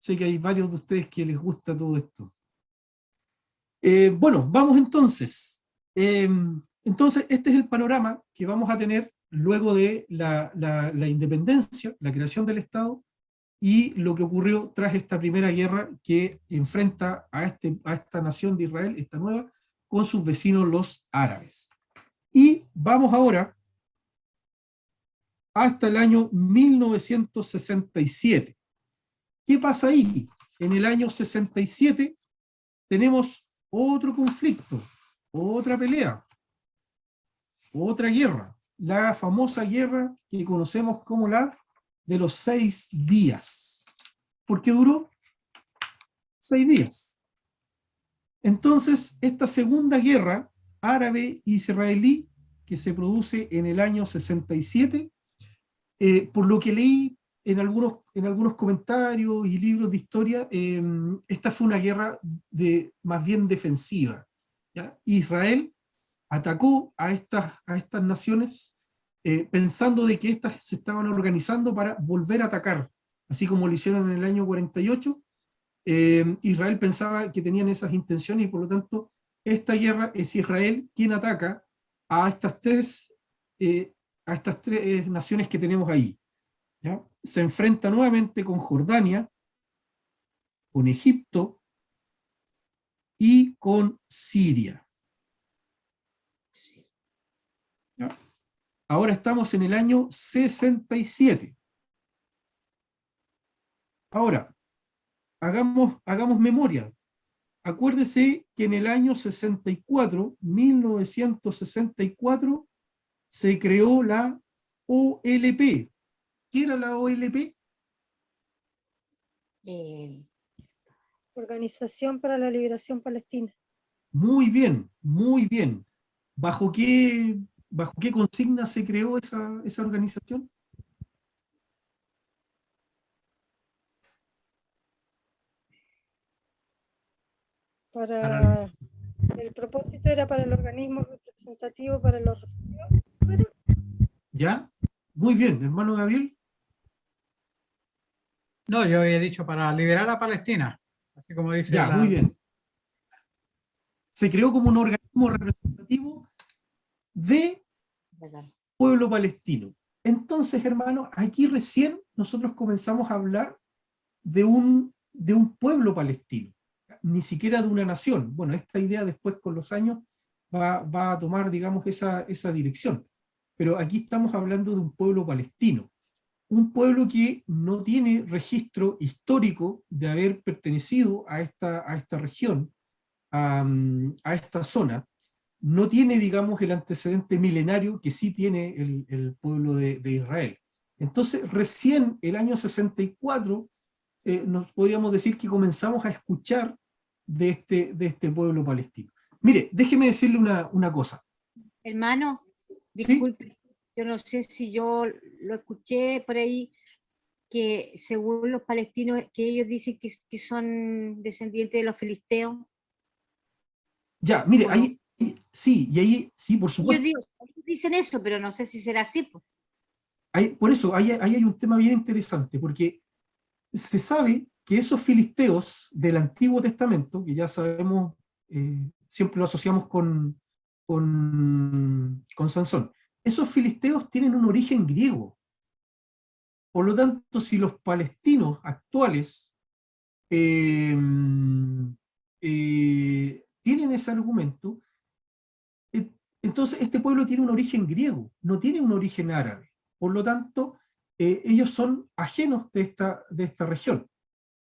sé que hay varios de ustedes que les gusta todo esto. Bueno, vamos entonces. Entonces, este es el panorama que vamos a tener luego de la independencia, la creación del Estado, y lo que ocurrió tras esta primera guerra que enfrenta a esta nación de Israel, esta nueva, con sus vecinos los árabes. Y vamos ahora hasta el año 1967. ¿Qué pasa ahí? En el año 67 tenemos otro conflicto, otra pelea, otra guerra, la famosa guerra que conocemos como la de los 6 días. ¿Por qué duró 6 días? Entonces, esta segunda guerra árabe-israelí, que se produce en el año 67, por lo que leí en algunos comentarios y libros de historia, esta fue una guerra más bien defensiva, ¿ya? Israel atacó a estas naciones pensando de que éstas se estaban organizando para volver a atacar, así como lo hicieron en el año 48. Israel pensaba que tenían esas intenciones y por lo tanto esta guerra es Israel quien ataca a estas tres naciones que tenemos ahí, ¿ya? Se enfrenta nuevamente con Jordania, con Egipto y con Siria. Ahora estamos en el año 67. Ahora, hagamos memoria. Acuérdese que en el año 64, 1964, se creó la OLP. ¿Qué era la OLP? Organización para la Liberación Palestina. Muy bien, muy bien. ¿Bajo qué consigna se creó esa organización? El propósito era para el organismo representativo para los refugiados. ¿Ya? Muy bien, hermano Gabriel. No, yo había dicho para liberar a Palestina, así como dice Ya, muy bien. Se creó como un organismo representativo de pueblo palestino. Entonces, hermano, aquí recién nosotros comenzamos a hablar de un pueblo palestino, ni siquiera de una nación. Bueno, esta idea después con los años va a tomar, digamos, esa dirección. Pero aquí estamos hablando de un pueblo palestino. Un pueblo que no tiene registro histórico de haber pertenecido a esta región, a esta zona. No tiene, digamos, el antecedente milenario que sí tiene el pueblo de Israel. Entonces, recién el año 64, nos podríamos decir que comenzamos a escuchar de este pueblo palestino. Mire, déjeme decirle una cosa. Hermano, ¿Sí? disculpe, yo no sé si yo lo escuché por ahí, que según los palestinos, que ellos dicen que son descendientes de los filisteos. Ya, mire, ¿O no? ahí sí, por supuesto. Ellos dicen eso, pero no sé si será así. Pues. Por eso, ahí hay un tema bien interesante, porque se sabe que esos filisteos del Antiguo Testamento, que ya sabemos, siempre lo asociamos con Sansón, esos filisteos tienen un origen griego. Por lo tanto, si los palestinos actuales tienen ese argumento, entonces este pueblo tiene un origen griego, no tiene un origen árabe. Por lo tanto, ellos son ajenos de esta región.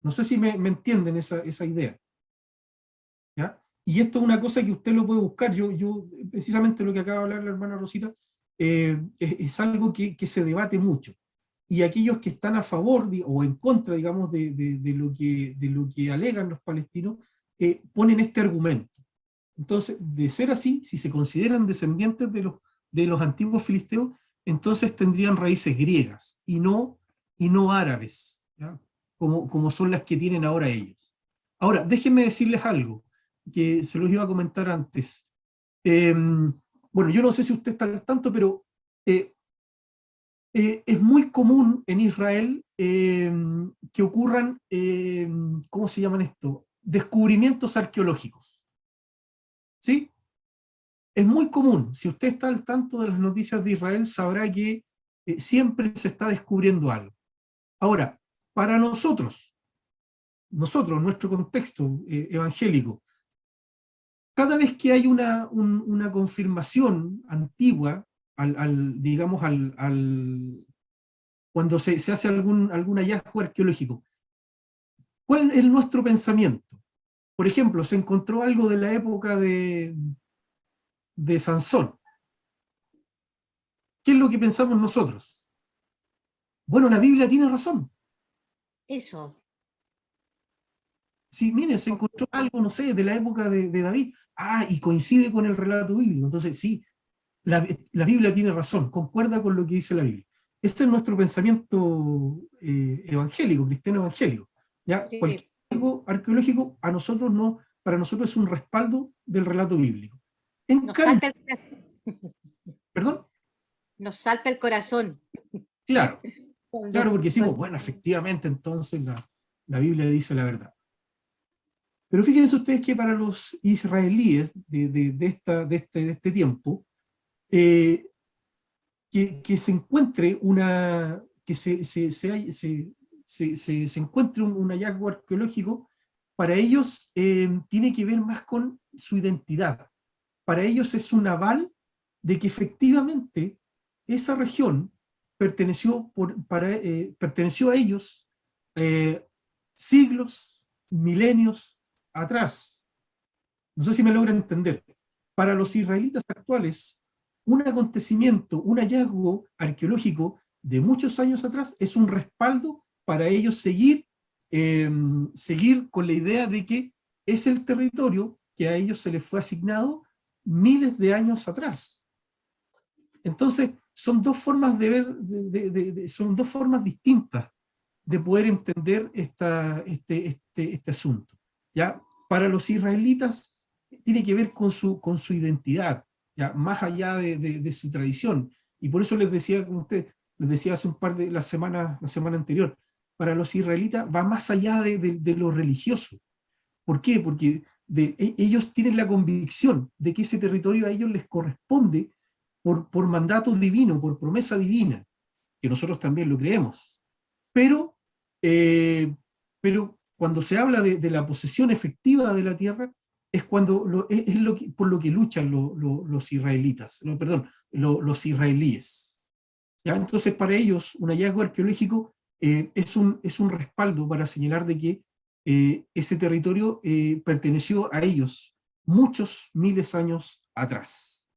No sé si me entienden esa idea. ¿Ya? Y esto es una cosa que usted lo puede buscar. Yo precisamente lo que acaba de hablar la hermana Rosita, es algo que se debate mucho. Y aquellos que están a favor o en contra, digamos, de lo que alegan los palestinos, ponen este argumento. Entonces, de ser así, si se consideran descendientes de los antiguos filisteos, entonces tendrían raíces griegas y no árabes, ¿ya? Como son las que tienen ahora ellos. Ahora, déjenme decirles algo que se los iba a comentar antes. Bueno, yo no sé si usted está al tanto, pero es muy común en Israel que ocurran, ¿cómo se llaman esto? Descubrimientos arqueológicos. ¿Sí? Es muy común. Si usted está al tanto de las noticias de Israel, sabrá que siempre se está descubriendo algo. Ahora, para nosotros, nuestro contexto evangélico, cada vez que hay una confirmación antigua, digamos, cuando se hace algún hallazgo arqueológico, ¿cuál es nuestro pensamiento? Por ejemplo, se encontró algo de la época de Sansón. ¿Qué es lo que pensamos nosotros? Bueno, la Biblia tiene razón. Eso. Sí, miren, se encontró algo, no sé, de la época de David. Y coincide con el relato bíblico. Entonces, sí, la Biblia tiene razón, concuerda con lo que dice la Biblia. Ese es nuestro pensamiento evangélico, cristiano evangélico. ¿Ya? Sí. Cualquier algo arqueológico, para nosotros es un respaldo del relato bíblico. Nos salta el corazón. ¿Perdón? Nos salta el corazón. Claro, porque decimos, bueno, efectivamente, entonces la Biblia dice la verdad. Pero fíjense ustedes que para los israelíes de este tiempo, que se encuentre se encuentre un hallazgo arqueológico, para ellos tiene que ver más con su identidad. Para ellos es un aval de que efectivamente esa región perteneció, perteneció a ellos siglos, milenios atrás. No sé si me logra entender. Para los israelitas actuales, un acontecimiento, un hallazgo arqueológico de muchos años atrás es un respaldo para ellos seguir con la idea de que es el territorio que a ellos se les fue asignado miles de años atrás. Entonces, son dos formas de ver, son dos formas distintas de poder entender este asunto. ¿Ya? Para los israelitas tiene que ver con su identidad, ¿ya? Más allá de su tradición. Y por eso les decía, como usted les decía hace un par de la semana anterior, para los israelitas va más allá de lo religioso. ¿Por qué? Porque ellos tienen la convicción de que ese territorio a ellos les corresponde por mandato divino, por promesa divina, que nosotros también lo creemos. Pero cuando se habla de la posesión efectiva de la tierra, es cuando por lo que luchan los israelitas, los israelíes. ¿Ya? Entonces, para ellos, un hallazgo arqueológico es un respaldo para señalar de que ese territorio perteneció a ellos muchos miles de años atrás.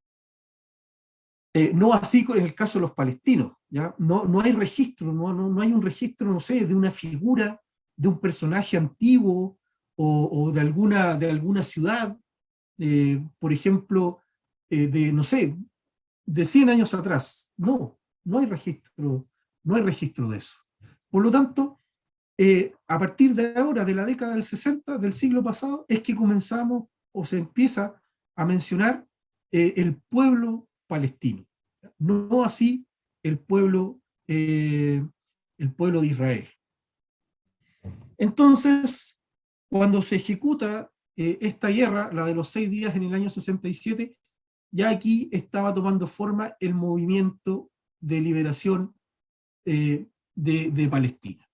No así en el caso de los palestinos, ¿ya? No hay registro, no hay un registro, no sé, de una figura, de un personaje antiguo o de alguna ciudad, por ejemplo, no sé, de 100 años atrás. No hay registro de eso. Por lo tanto, a partir de ahora, de la década del 60, del siglo pasado, es que comenzamos o se empieza a mencionar el pueblo palestino. No así el pueblo de Israel. Entonces, cuando se ejecuta esta guerra, la de los 6 días en el año 67, ya aquí estaba tomando forma el movimiento de liberación de Palestina.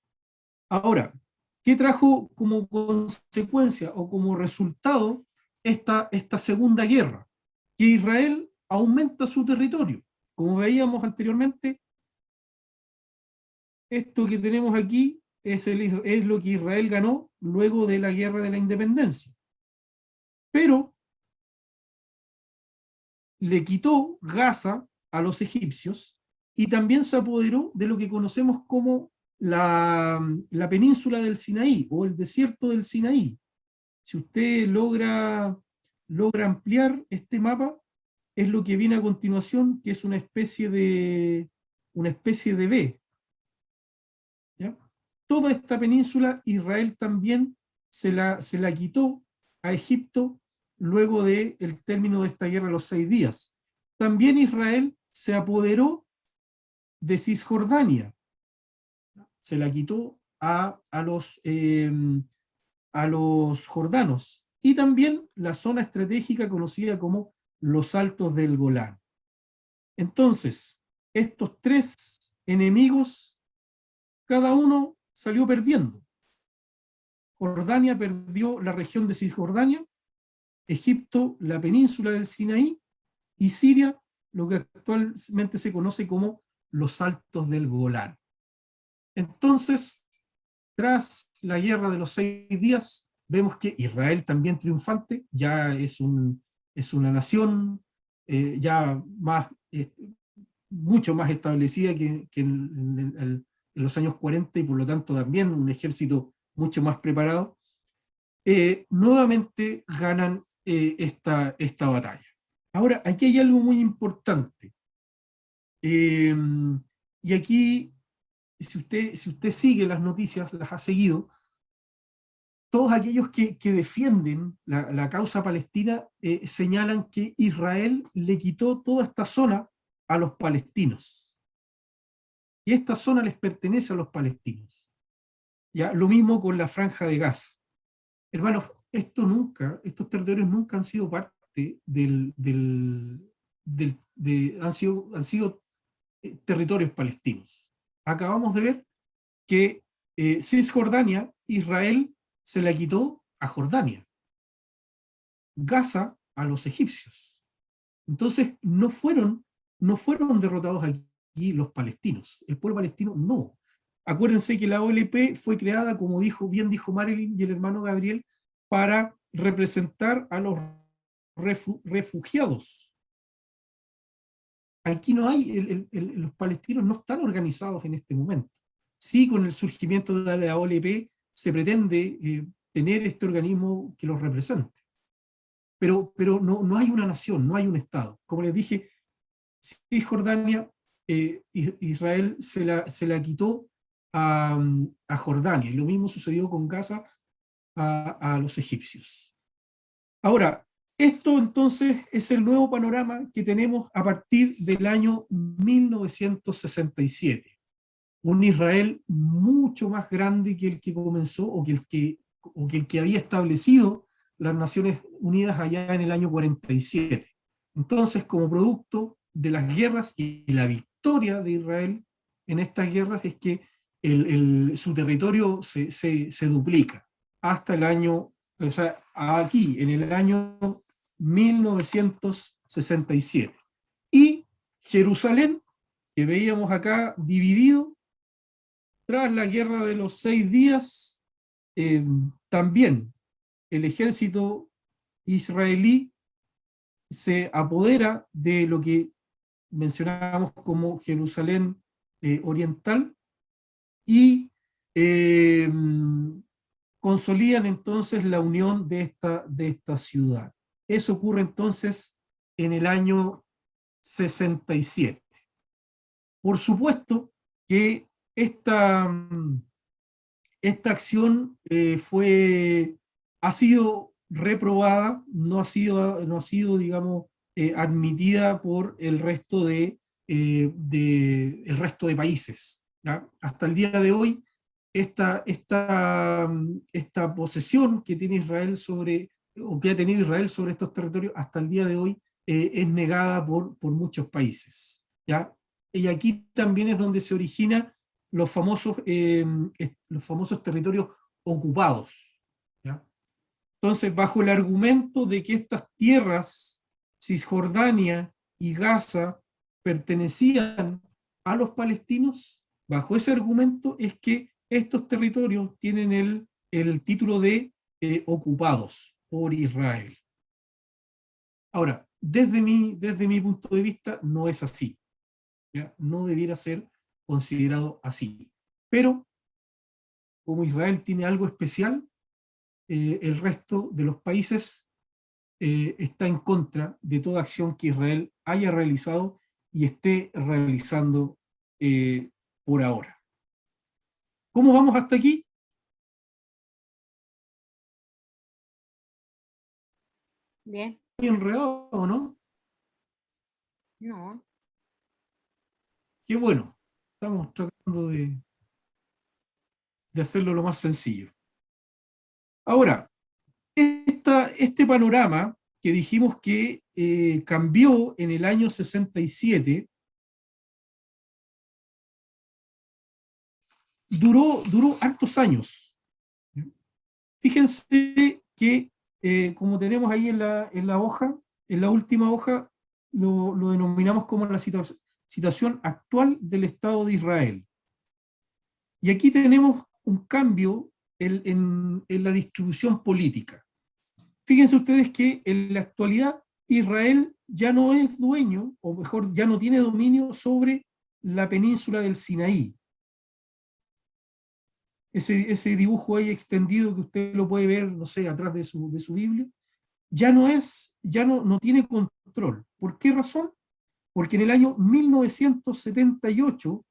Ahora, ¿qué trajo como consecuencia o como resultado esta segunda guerra? Que Israel aumenta su territorio. Como veíamos anteriormente, esto que tenemos aquí es lo que Israel ganó luego de la guerra de la independencia. Pero le quitó Gaza a los egipcios y también se apoderó de lo que conocemos como la península del Sinaí o el desierto del Sinaí. Si usted logra ampliar este mapa, es lo que viene a continuación, que es una especie de V. ¿Ya? Toda esta península Israel también se la quitó a Egipto luego del término de esta guerra de los 6 días. También Israel se apoderó de Cisjordania, se la quitó a los jordanos, y también la zona estratégica conocida como los Altos del Golán. Entonces, estos 3 enemigos, cada uno salió perdiendo. Jordania perdió la región de Cisjordania, Egipto la península del Sinaí, y Siria lo que actualmente se conoce como los Altos del Golán. Entonces, tras la guerra de los 6 días, vemos que Israel también triunfante, ya es una nación ya mucho más establecida que en los años 40, y por lo tanto también un ejército mucho más preparado. Nuevamente ganan esta batalla. Ahora, aquí hay algo muy importante. Y aquí, si usted sigue las noticias, las ha seguido, todos aquellos que defienden la causa palestina señalan que Israel le quitó toda esta zona a los palestinos. Y esta zona les pertenece a los palestinos. ¿Ya? Lo mismo con la Franja de Gaza. Hermanos, estos territorios nunca han sido parte han sido territorios palestinos. Acabamos de ver que Cisjordania, Israel se la quitó a Jordania, Gaza a los egipcios. Entonces no fueron no fueron derrotados aquí los palestinos, el pueblo palestino no. Acuérdense que la OLP fue creada, como bien dijo Marilyn y el hermano Gabriel, para representar a los refugiados. Aquí no hay, los palestinos no están organizados en este momento. Sí, con el surgimiento de la OLP se pretende tener este organismo que los represente. Pero no hay una nación, no hay un Estado. Como les dije, Cisjordania, Israel se la quitó a Jordania, y lo mismo sucedió con Gaza a los egipcios. Ahora, esto entonces es el nuevo panorama que tenemos a partir del año 1967. Un Israel mucho más grande que el que comenzó, o que el que había establecido las Naciones Unidas allá en el año 47. Entonces, como producto de las guerras y la victoria de Israel en estas guerras, es que su territorio se duplica hasta el año, o sea, aquí, en el año 1967. Y Jerusalén, que veíamos acá dividido, tras la guerra de los 6 días, también el ejército israelí se apodera de lo que mencionábamos como Jerusalén oriental, y consolidan entonces la unión de esta ciudad. Eso ocurre entonces en el año 67. Por supuesto que esta acción ha sido reprobada, no ha sido digamos, admitida por el resto de países, ¿ya? Hasta el día de hoy, esta posesión que tiene Israel o que ha tenido Israel sobre estos territorios, hasta el día de hoy es negada por muchos países, ¿ya? Y aquí también es donde se originan los famosos territorios ocupados, ¿ya? Entonces, bajo el argumento de que estas tierras, Cisjordania y Gaza, pertenecían a los palestinos, bajo ese argumento es que estos territorios tienen el título de ocupados por Israel. Ahora, desde mi punto de vista, no es así, ¿ya? No debiera ser considerado así. Pero, como Israel tiene algo especial, el resto de los países está en contra de toda acción que Israel haya realizado y esté realizando por ahora. ¿Cómo vamos hasta aquí? Bien. Muy enredado, ¿no? No. Qué bueno. Estamos tratando de hacerlo lo más sencillo. Ahora, este panorama que dijimos que cambió en el año 67, duró hartos años. Fíjense que, como tenemos ahí en la hoja, en la última hoja, lo denominamos como la situación actual del Estado de Israel. Y aquí tenemos un cambio en la distribución política. Fíjense ustedes que en la actualidad Israel ya no es dueño, o mejor, ya no tiene dominio sobre la península del Sinaí. Ese dibujo ahí extendido que usted lo puede ver, no sé, atrás de su Biblia, ya no tiene control. ¿Por qué razón? Porque en el año 1978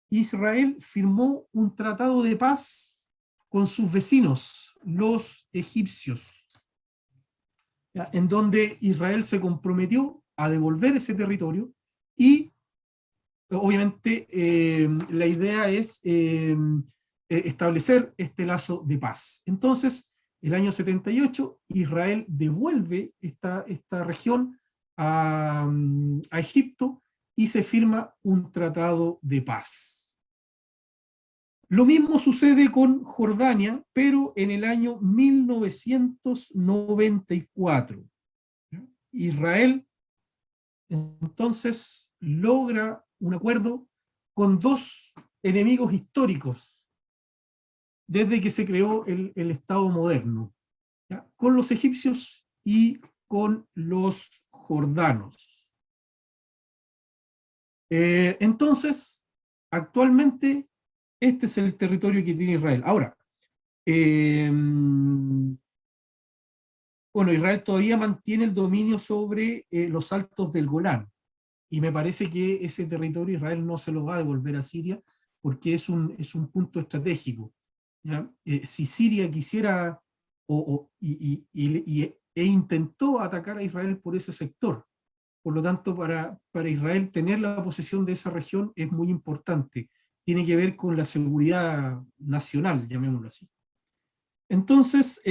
Israel firmó un tratado de paz con sus vecinos, los egipcios, ¿ya? En donde Israel se comprometió a devolver ese territorio y obviamente la idea es establecer este lazo de paz. Entonces, el año 78, Israel devuelve esta región a Egipto y se firma un tratado de paz. Lo mismo sucede con Jordania, pero en el año 1994. Israel entonces logra un acuerdo con dos enemigos históricos desde que se creó el Estado moderno, ¿ya? Con los egipcios y con los jordanos. Entonces, actualmente, este es el territorio que tiene Israel. Ahora, bueno, Israel todavía mantiene el dominio sobre los altos del Golán, y me parece que ese territorio Israel no se lo va a devolver a Siria, porque es un punto estratégico, ¿ya? Si Siria quisiera, e intentó atacar a Israel por ese sector, por lo tanto, para Israel tener la posesión de esa región es muy importante. Tiene que ver con la seguridad nacional, llamémoslo así. Entonces,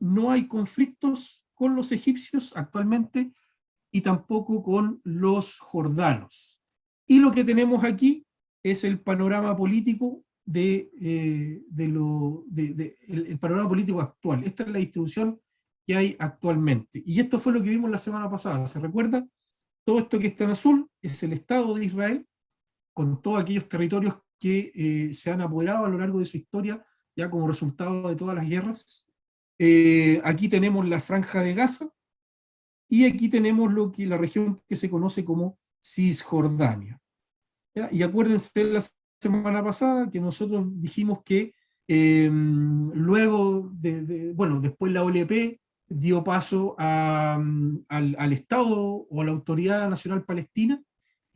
no hay conflictos con los egipcios actualmente y tampoco con los jordanos. Y lo que tenemos aquí es el panorama político el panorama político actual. Esta es la distribución que hay actualmente. Y esto fue lo que vimos la semana pasada. ¿Se recuerda? Todo esto que está en azul es el Estado de Israel, con todos aquellos territorios que se han apoderado a lo largo de su historia, ya como resultado de todas las guerras. Aquí tenemos la Franja de Gaza, y aquí tenemos la región que se conoce como Cisjordania, ¿ya? Y acuérdense de la semana pasada que nosotros dijimos que luego bueno, después la OLP dio paso al Estado o a la Autoridad Nacional Palestina,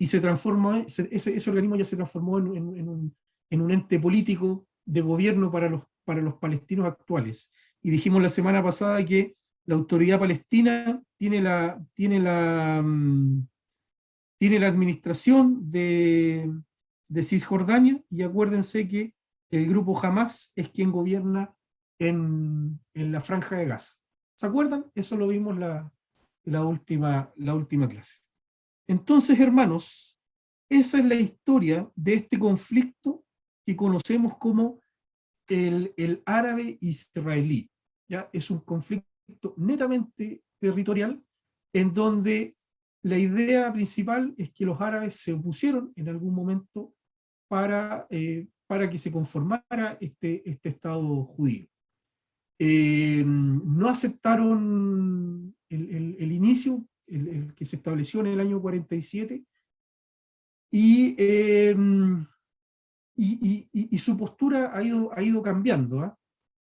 y se transformó, ese organismo ya se transformó en un ente político de gobierno para los palestinos actuales. Y dijimos la semana pasada que la Autoridad Palestina tiene la administración de Cisjordania, y acuérdense que el grupo Hamas es quien gobierna en la Franja de Gaza. ¿Se acuerdan? Eso lo vimos la última clase. Entonces, hermanos, esa es la historia de este conflicto que conocemos como el árabe-israelí. ¿Ya? Es un conflicto netamente territorial, en donde la idea principal es que los árabes se opusieron en algún momento para que se conformara este Estado judío. No aceptaron el inicio, el que se estableció en el año 47, y su postura ha ido cambiando, ¿eh?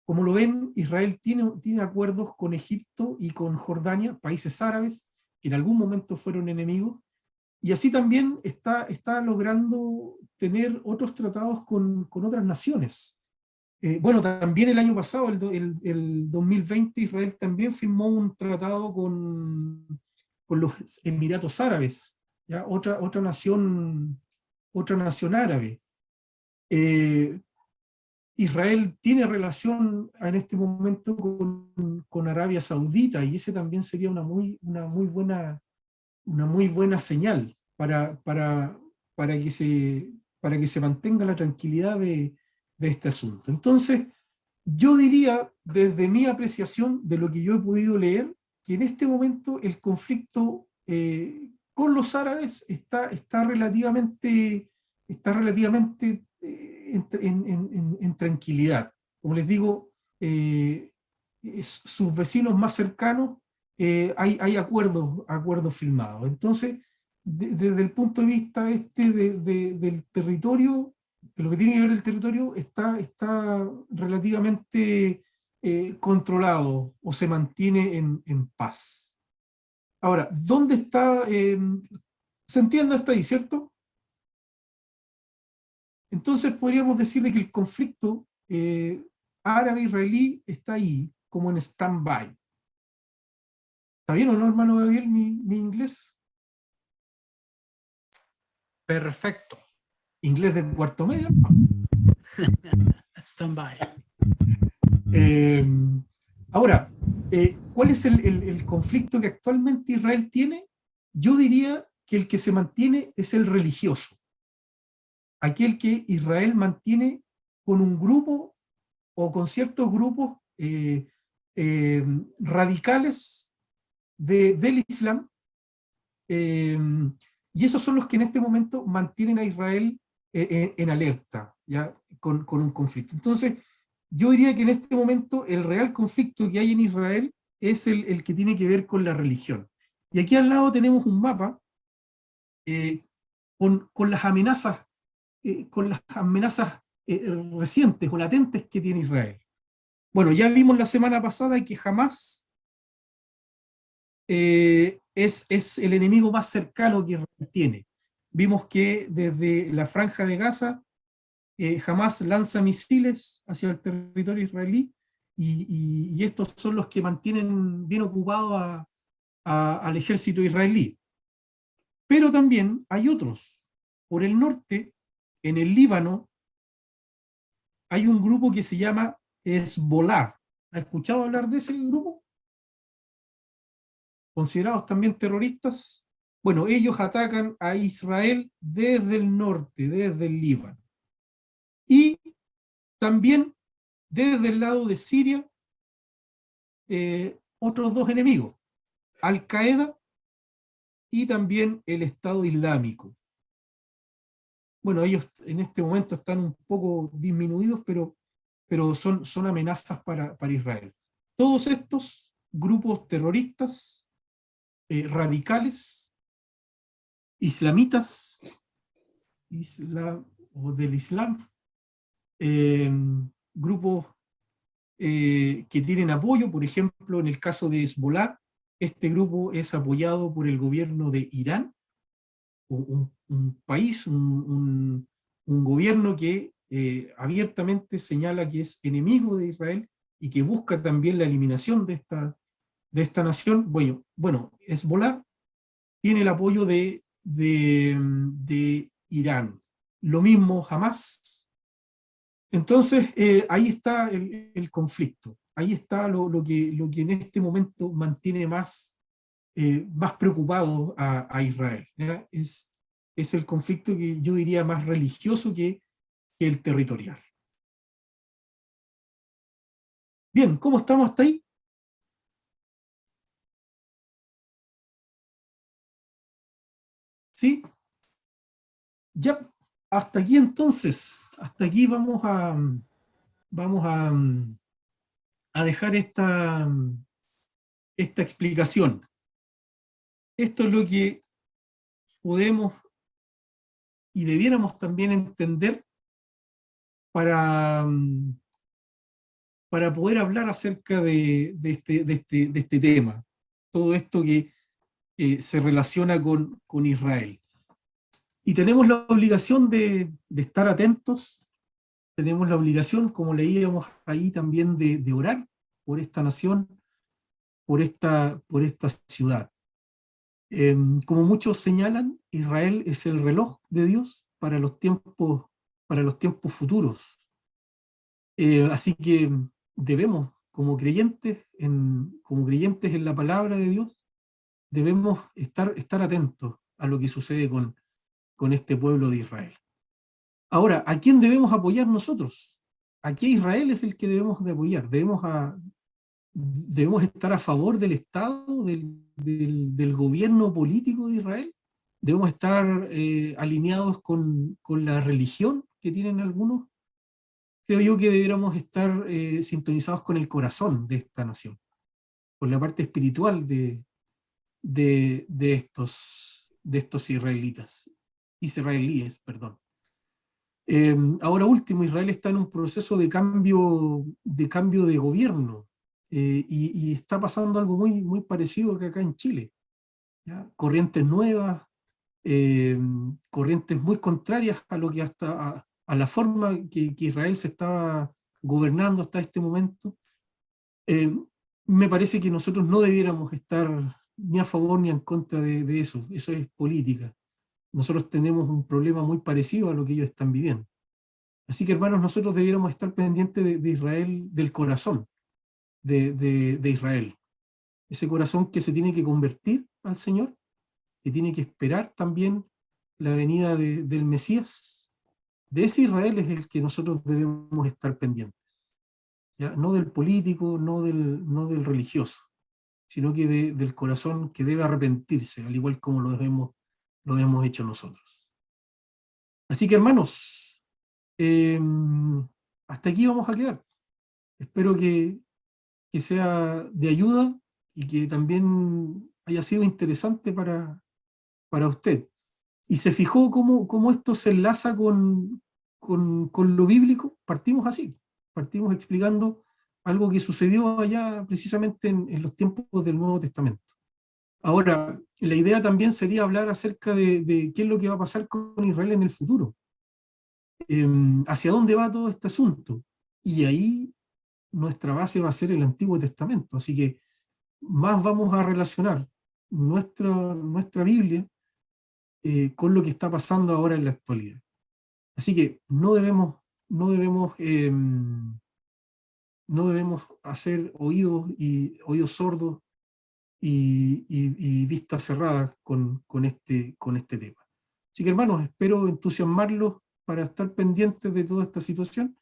Como lo ven, Israel tiene acuerdos con Egipto y con Jordania, países árabes que en algún momento fueron enemigos, y así también está logrando tener otros tratados con otras naciones. Bueno, también el año pasado, el 2020, Israel también firmó un tratado con los Emiratos Árabes, ¿ya? Otra nación árabe. Israel tiene relación en este momento con Arabia Saudita, y ese también sería una muy buena señal para que se mantenga la tranquilidad de este asunto. Entonces, yo diría, desde mi apreciación de lo que yo he podido leer, que en este momento el conflicto con los árabes está relativamente en tranquilidad. Como les digo, sus vecinos más cercanos, hay acuerdos firmados. Entonces, desde el punto de vista del territorio, lo que tiene que ver el territorio está relativamente controlado, o se mantiene en paz. Ahora, ¿dónde está? ¿Se entiende hasta ahí, cierto? Entonces podríamos decirle que el conflicto árabe-israelí está ahí, como en stand-by. ¿Está bien o no, hermano Gabriel, mi inglés? Perfecto. ¿Inglés de cuarto medio? Stand by. Ahora, ¿cuál es el conflicto que actualmente Israel tiene? Yo diría que el que se mantiene es el religioso. Aquel que Israel mantiene con un grupo o con ciertos grupos radicales del Islam, y esos son los que en este momento mantienen a Israel en alerta, ¿ya? Con un conflicto. Entonces, yo diría que en este momento el real conflicto que hay en Israel es el que tiene que ver con la religión. Y aquí al lado tenemos un mapa con las amenazas, recientes o latentes que tiene Israel. Bueno, ya vimos la semana pasada que Hamás es el enemigo más cercano que Israel tiene. Vimos que desde la franja de Gaza, Hamás lanza misiles hacia el territorio israelí, y estos son los que mantienen bien ocupado al ejército israelí. Pero también hay otros. Por el norte, en el Líbano, hay un grupo que se llama Hezbollah. ¿Ha escuchado hablar de ese grupo? Considerados también terroristas. Bueno, ellos atacan a Israel desde el norte, desde el Líbano. Y también desde el lado de Siria, otros dos enemigos, Al-Qaeda y también el Estado Islámico. Bueno, ellos en este momento están un poco disminuidos, pero son amenazas para Israel. Todos estos grupos terroristas, radicales, islamitas, o del Islam, grupos que tienen apoyo. Por ejemplo, en el caso de Hezbollah, este grupo es apoyado por el gobierno de Irán, un país, un gobierno que abiertamente señala que es enemigo de Israel y que busca también la eliminación de esta nación. Bueno, Hezbollah tiene el apoyo de Irán. Lo mismo Hamás. Entonces, ahí está el conflicto. Ahí está lo que en este momento mantiene más preocupado a Israel, ¿ya? Es el conflicto que yo diría más religioso que el territorial. Bien, ¿cómo estamos hasta ahí? ¿Sí? Ya, hasta aquí entonces. Hasta aquí vamos a dejar esta explicación. Esto es lo que podemos y debiéramos también entender para poder hablar acerca de este tema. Todo esto que se relaciona con Israel. Y tenemos la obligación de estar atentos, tenemos la obligación, como leíamos ahí también, de orar por esta nación, por esta ciudad. Como muchos señalan, Israel es el reloj de Dios para los tiempos futuros. Así que debemos, como creyentes en la palabra de Dios, debemos estar atentos a lo que sucede con este pueblo de Israel. Ahora, ¿a quién debemos apoyar nosotros? ¿A qué Israel es el que debemos de apoyar? ¿Debemos estar a favor del Estado, del gobierno político de Israel? ¿Debemos estar alineados con la religión que tienen algunos? Creo yo que deberíamos estar sintonizados con el corazón de esta nación, con la parte espiritual de estos israelíes, perdón. Ahora último, Israel está en un proceso de cambio de gobierno, y está pasando algo muy, muy parecido que acá en Chile, ¿ya? Corrientes nuevas, corrientes muy contrarias a lo que a la forma que Israel se estaba gobernando hasta este momento. Me parece que nosotros no debiéramos estar ni a favor ni en contra de eso. Eso es política. Nosotros tenemos un problema muy parecido a lo que ellos están viviendo. Así que, hermanos, nosotros debiéramos estar pendientes de Israel, del corazón de Israel. Ese corazón que se tiene que convertir al Señor, que tiene que esperar también la venida del Mesías. De ese Israel es el que nosotros debemos estar pendientes, ¿ya? No del político, no del religioso. sino que del corazón que debe arrepentirse, al igual como lo hemos hecho nosotros. Así que, hermanos, hasta aquí vamos a quedar. Espero que sea de ayuda y que también haya sido interesante para usted. Y se fijó cómo esto se enlaza con lo bíblico. Partimos así, partimos explicando algo que sucedió allá precisamente en los tiempos del Nuevo Testamento. Ahora, la idea también sería hablar acerca de qué es lo que va a pasar con Israel en el futuro. Hacia dónde va todo este asunto. Y ahí nuestra base va a ser el Antiguo Testamento. Así que más vamos a relacionar nuestra Biblia con lo que está pasando ahora en la actualidad. Así que no debemos hacer oídos sordos y vistas cerradas con este tema. Así que, hermanos, espero entusiasmarlos para estar pendientes de toda esta situación,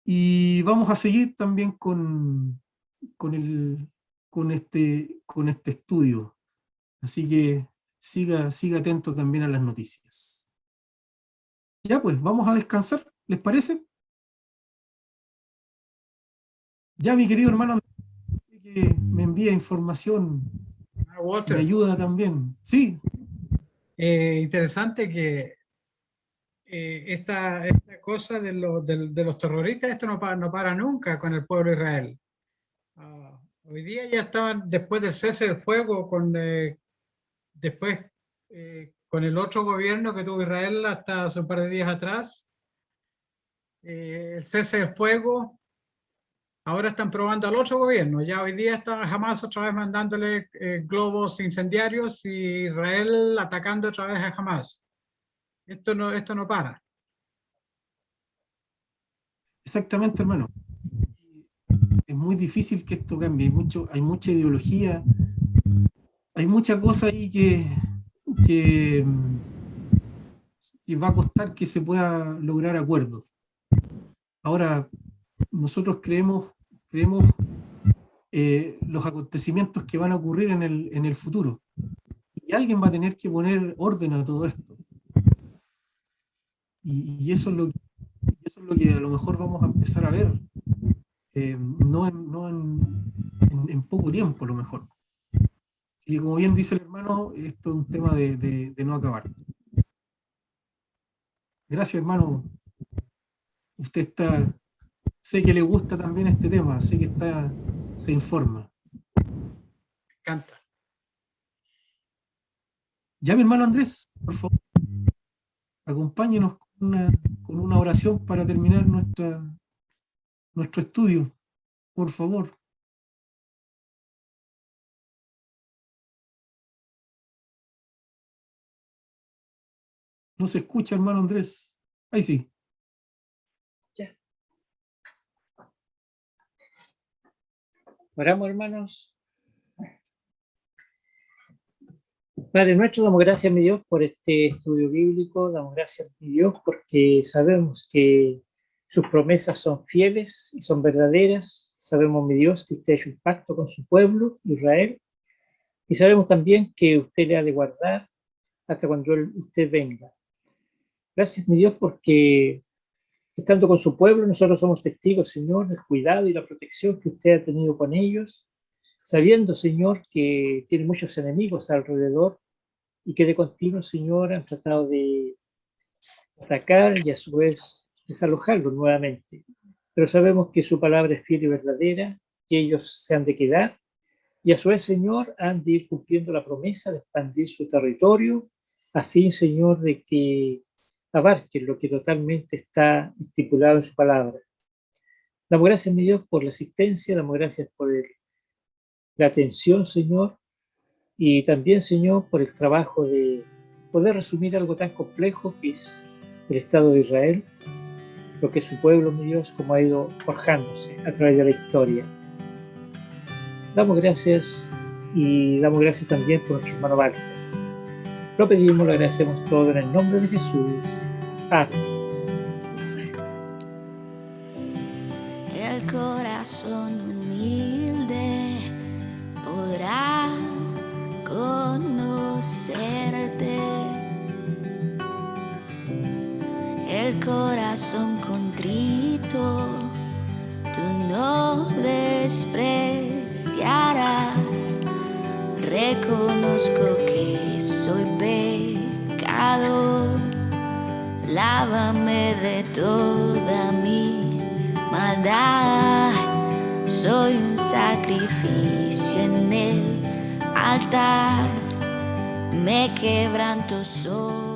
y vamos a seguir también con este estudio. Así que siga atento también a las noticias. Ya pues, vamos a descansar, ¿les parece? Ya, mi querido hermano, que me envía información, Walter, me ayuda también. Sí, interesante que esta cosa de los terroristas, esto no para nunca con el pueblo de Israel. Hoy día ya estaban, después del cese del fuego, después con el otro gobierno que tuvo Israel hasta hace un par de días atrás, el cese del fuego, ahora están probando al otro gobierno. Ya hoy día está Hamas otra vez mandándole globos incendiarios, y Israel atacando otra vez a Hamas. Esto no para. exactamente, hermano. Es muy difícil que esto cambie. Hay mucha ideología, hay mucha cosa ahí que va a costar que se pueda lograr acuerdos. Ahora, nosotros creemos los acontecimientos que van a ocurrir en el futuro. Y alguien va a tener que poner orden a todo esto. Y eso es lo que a lo mejor vamos a empezar a ver, no en poco tiempo, a lo mejor. Y como bien dice el hermano, esto es un tema de no acabar. Gracias, hermano. Usted sé que le gusta también este tema, sé que se informa. Me encanta. Ya, mi hermano Andrés, por favor, acompáñenos con una oración para terminar nuestro estudio, por favor. No se escucha, hermano Andrés. Ahí sí. Oramos, hermanos. Padre nuestro, damos gracias, mi Dios, por este estudio bíblico. Damos gracias, mi Dios, porque sabemos que sus promesas son fieles y son verdaderas. Sabemos, mi Dios, que usted ha hecho un pacto con su pueblo, Israel. Y sabemos también que usted le ha de guardar hasta cuando usted venga. Gracias, mi Dios, porque estando con su pueblo, nosotros somos testigos, Señor, del cuidado y la protección que usted ha tenido con ellos, sabiendo, Señor, que tiene muchos enemigos alrededor y que de continuo, Señor, han tratado de atacar y a su vez desalojarlos nuevamente. Pero sabemos que su palabra es fiel y verdadera, que ellos se han de quedar, y a su vez, Señor, han de ir cumpliendo la promesa de expandir su territorio, a fin, Señor, de que abarquen lo que totalmente está estipulado en su palabra. Damos gracias, mi Dios, por la asistencia, damos gracias por la atención, Señor, y también, Señor, por el trabajo de poder resumir algo tan complejo que es el Estado de Israel, lo que es su pueblo, mi Dios, como ha ido forjándose a través de la historia. Damos gracias, y damos gracias también por nuestro hermano Walter. Lo pedimos, lo agradecemos todo en el nombre de Jesús. Amén. El corazón humilde podrá reconozco que soy pecador. Lávame de toda mi maldad. Soy un sacrificio en el altar. Me quebranto solo.